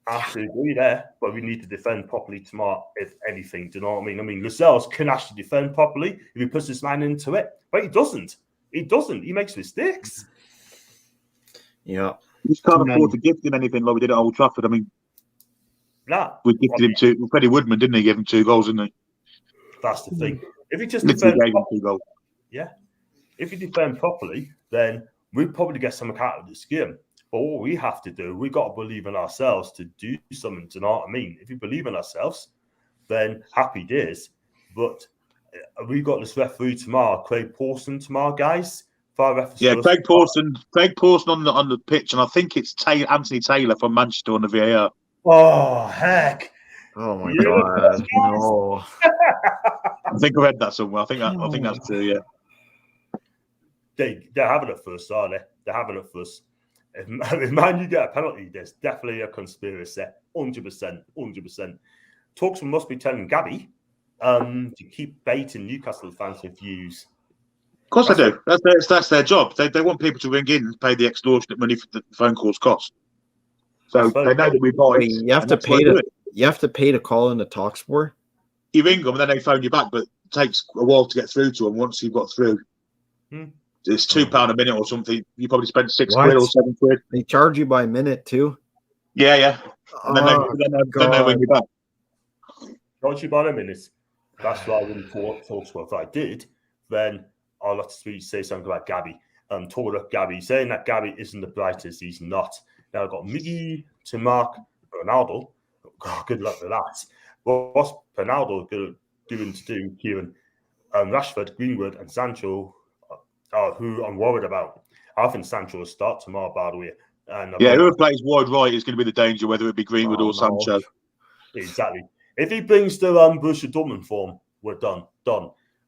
Absolutely there, but we need to defend properly tomorrow, if anything. Do you know what I mean? I mean, Lascelles can actually defend properly if he puts his man into it, but he doesn't. He makes mistakes. Yeah. You just can't afford to gift him anything like we did at Old Trafford. I mean, we gifted him 2. Freddie Woodman, didn't he? Give him 2 goals, didn't he? That's the thing. If he just gave him 2 goals. Yeah. If you defend properly, then we probably get something out of this game. But what we have to do, we got to believe in ourselves to do something. Do you know what I mean? If you believe in ourselves, then happy days. But we got this referee tomorrow, Craig Pawson tomorrow, guys. Craig Pawson on the pitch, and I think it's Anthony Taylor from Manchester on the VAR. Oh heck! Oh my god! No. I think I read that somewhere. I think that's true. Yeah. They're having it first, are they? They're having it first. If Man you get a penalty, there's definitely a conspiracy. 100%. Talks must be telling Gabby to keep baiting Newcastle fans with views. Of course they do. That's their job. They want people to ring in and pay the extortionate money for the phone calls cost. So they know that we buy. You have to pay to call in the talk sport. You ring them and then they phone you back, but it takes a while to get through to them. Once you've got through, it's £2 a minute or something. You probably spend £6 or £7. They charge you by minute too. Yeah. And then they ring you back. Charge you by a minute. That's why I wouldn't talk to her. If I did, then I'll have to say something about Gabby. Talk about Gabby, saying that Gabby isn't the brightest. He's not. Now I've got Miggy to Mark Ronaldo. Oh, good luck with that. But what's Ronaldo going to do, Kieran? Rashford, Greenwood, and Sancho, who I'm worried about. I think Sancho will start tomorrow, by the way. And whoever plays wide right is going to be the danger, whether it be Greenwood or Sancho. Exactly. If he brings the Borussia Dortmund form, we're done.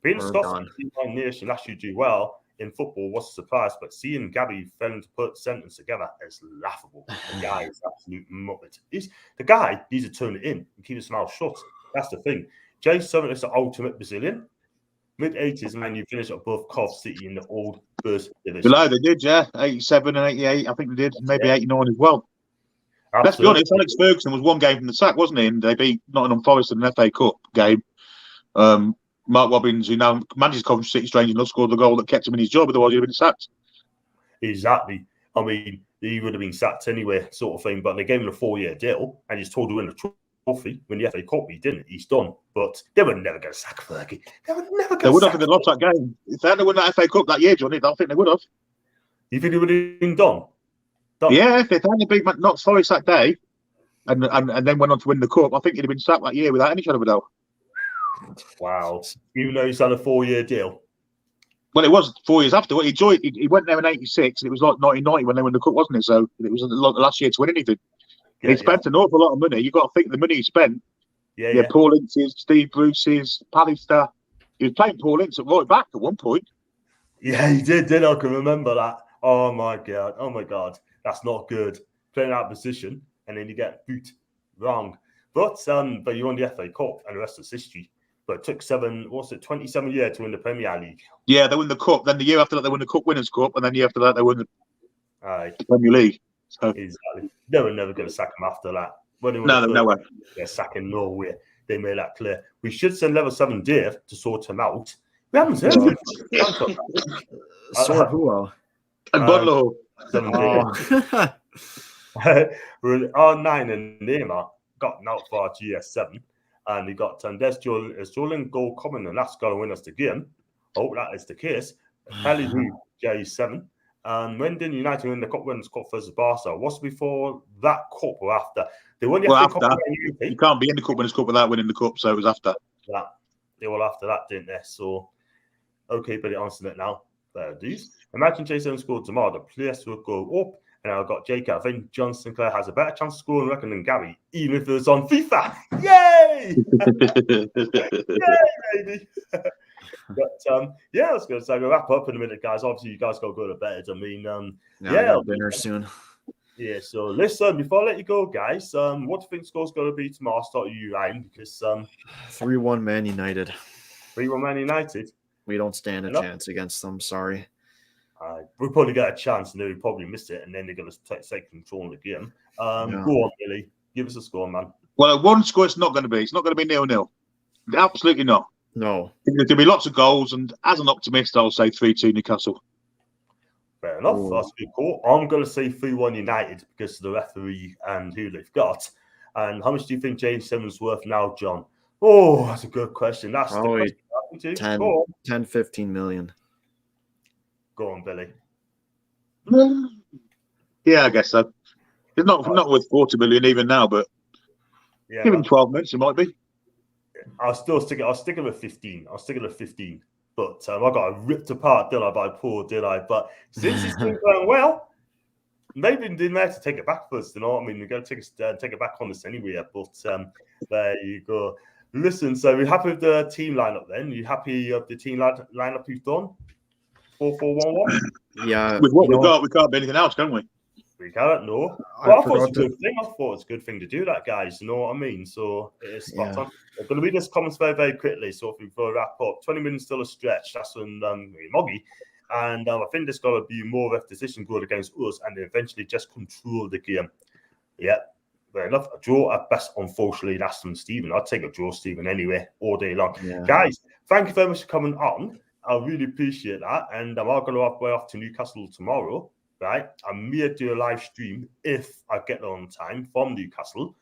Being a Scotsman nation actually do well in football was a surprise, but seeing Gabby failing to put sentence together is laughable. The guy is absolute muppet. The guy needs to turn it in and keep his mouth shut. That's the thing. J7 is the ultimate Brazilian. Mid-80s, man, you finished above Cov City in the old first division. Below they did, yeah. 87 and 88, I think they did. Maybe 89 as well. Absolutely. Let's be honest, Alex Ferguson was 1 game from the sack, wasn't he? And they beat Nottingham Forest in an FA Cup game. Mark Robbins, who now manages Coventry City, strangely enough, scored the goal that kept him in his job, otherwise he'd have been sacked. Exactly. I mean, he would have been sacked anyway, sort of thing, but they gave him a 4-year deal and he's told to win a trophy. When the FA Cup, he didn't. He's done. But they would never get a sack Fergie. They would never get They would have if they'd lost that game. If they hadn't won that FA Cup that year, Johnny, I think they would have. You think he would have been done? Yeah, if they hadn't beat Notts Forest that day and then went on to win the Cup, I think he'd have been sacked that year without any shadow of a doubt. Wow. Even though he's on a 4-year deal. Well, it was 4 years after. He joined. He went there in '86, and it was like 1990 when they won the cup, wasn't it? So it was the last year to win anything. And he spent an awful lot of money. You've got to think the money he spent. Yeah. Paul Ince's, Steve Bruce's, Pallister. He was playing Paul Ince at right back at one point. Yeah, he did. I can remember that. Oh my god, that's not good. Playing out of position, and then you get boot wrong. But you won the FA Cup, and the rest is history. But it took 27 years to win the Premier League. Yeah, they won the cup. Then the year after that, they won the Cup Winners' Cup, and then the year after that, they won the Premier League. So exactly, they were never going to sack him after that. No way. They're sacking Norway. They made that clear. We should send level 7 Dave to sort him out. We haven't sent him. Sort who out? And Budlow. 7 Dave. R9 and Neymar got out for GS7. And he got there's Jolin goal coming, and that's going to win us the game. Oh, that is the case. Pelly J7. And when did United win the Cup Winners' Cup versus Barca? Was it before that cup or after? They won the FA Cup. You can't be in the Cup Winners' Cup without winning the cup, so it was after that. They were after that, didn't they? So, okay, but it answered it now. There it is. Imagine J7 scored tomorrow. The place will go up. And I've got Jake. I think John Sinclair has a better chance of scoring, I reckon, than Gary, even if it was on FIFA. Yay! Yay, baby! But yeah, I was going to say we'll wrap up in a minute, guys. Obviously, you guys got to go to bed. I mean, dinner soon. Yeah. So listen, before I let you go, guys, what do you think score's going to be tomorrow? I'll start with you, Ryan, because 3-1 Man United. 3-1 Man United. We don't stand a chance against them. Sorry. We'll probably get a chance, and then we probably missed it, and then they're going to take control of the game. Go on, Billy. Give us a score, man. Well, one score it's not going to be. It's not going to be 0-0. Absolutely not. No. There'll be lots of goals, and as an optimist, I'll say 3-2 Newcastle. Fair enough. That's a good call. I'm going to say 3-1 United because of the referee and who they've got. And how much do you think James Simmons is worth now, John? Oh, that's a good question. That's probably the question. 10, 15 million. Go on, Billy. Yeah, I guess so. It's not worth 40 million even now, but given 12 months, it might be. I'll stick it with 15. I'll stick it with 15. But I got ripped apart, did I, by Paul, did I? But since it's been going well, maybe they didn't have to take it back first, you know what I mean? We're going to take it back on this anyway. But there you go. Listen, so we're happy with the team lineup then? You happy with the team lineup you've done? 4-4-1-1? Yeah. With what we've got, we can't be anything else, can we? We can't, no. Well, I thought it was a good thing. I thought it's a good thing to do that, guys. You know what I mean? So it's spot on. We're going to read this comments very, very quickly. So if we go wrap up, 20 minutes still a stretch. That's when Moggy. And I think there's got to be more of a decision goal against us and eventually just control the game. Yeah, fair enough. A draw at best, unfortunately, that's from Stephen. I'd take a draw, Stephen, anyway, all day long. Yeah. Guys, thank you very much for coming on. I really appreciate that. And I'm going to go way off to Newcastle tomorrow. Right, I may do a live stream if I get there on time from Newcastle,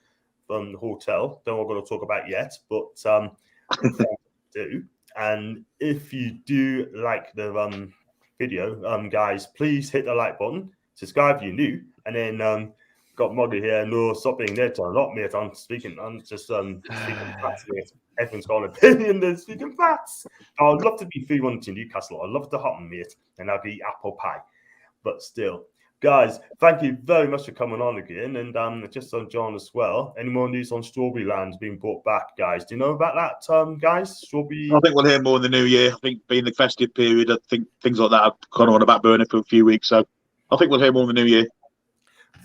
from the hotel. Don't know what we're going to talk about yet, but do. And if you do like the video, guys, please hit the like button, subscribe if you're new, and then got Moggy here. No, stop being there, John. Not mate. I'm speaking. I'm just speaking facts. Everyone's got an opinion. They're speaking facts. I'd love to be 3-1 to Newcastle. I'd love to happen, mate, and I'll be apple pie. But still, guys, thank you very much for coming on again. And just on John as well. Any more news on Strawberry Land being brought back, guys? Do you know about that, guys? Strawberry. I think we'll hear more in the new year. I think being the festive period, I think things like that are kind of on the back burner for a few weeks. So I think we'll hear more in the new year.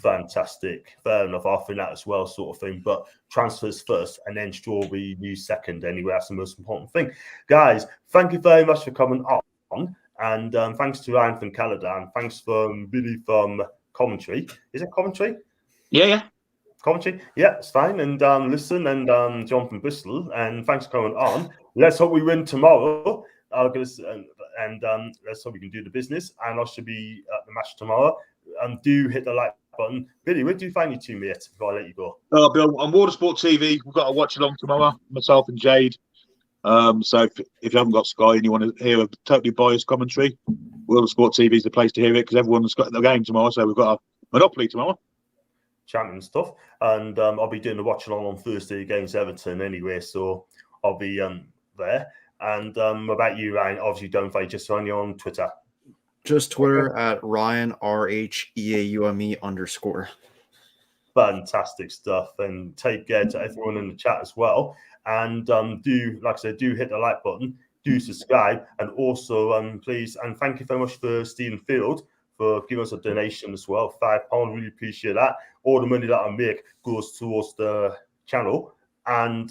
Fantastic. Fair enough. I think that as well, sort of thing. But transfers first and then Strawberry news second. Anyway, that's the most important thing. Guys, thank you very much for coming on. And thanks to Ryan from Canada, and thanks from Billy from Coventry. Is it Coventry? Yeah. Coventry? Yeah, it's fine. And listen, and John from Bristol, and thanks for coming on. Let's hope we win tomorrow. And let's hope we can do the business. And I should be at the match tomorrow. Do hit the like button. Billy, where do you find your team, mate, before I let you go? Bill, on Watersport TV, we've got to watch along tomorrow, myself and Jade. So if you haven't got Sky and you want to hear a totally biased commentary, World of Sport TV is the place to hear it because everyone's got the game tomorrow. So we've got a monopoly tomorrow. Champion stuff. And I'll be doing the watch along on Thursday against Everton anyway. So I'll be there. And about you, Ryan, obviously don't fight, just only on Twitter. Just Twitter at Ryan RHEAUME_. Fantastic stuff, and take care to everyone in the chat as well. And do, like I said, do hit the like button, do subscribe, and also please, and thank you very much for Stephen Field for giving us a donation as well, £5. Really appreciate that. All the money that I make goes towards the channel, and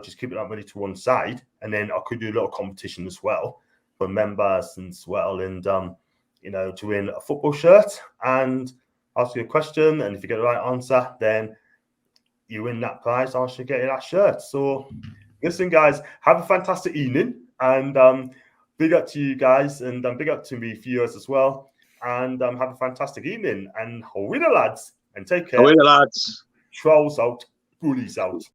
just keeping that money to one side, and then I could do a little competition as well for members as well, and to win a football shirt and ask you a question, and if you get the right answer, then you win that prize. I should get you that shirt. So listen, guys, have a fantastic evening, and big up to you guys, and big up to me viewers as well, and have a fantastic evening, and hurry the lads, and take care. Hurry the lads. Trolls out, bullies out.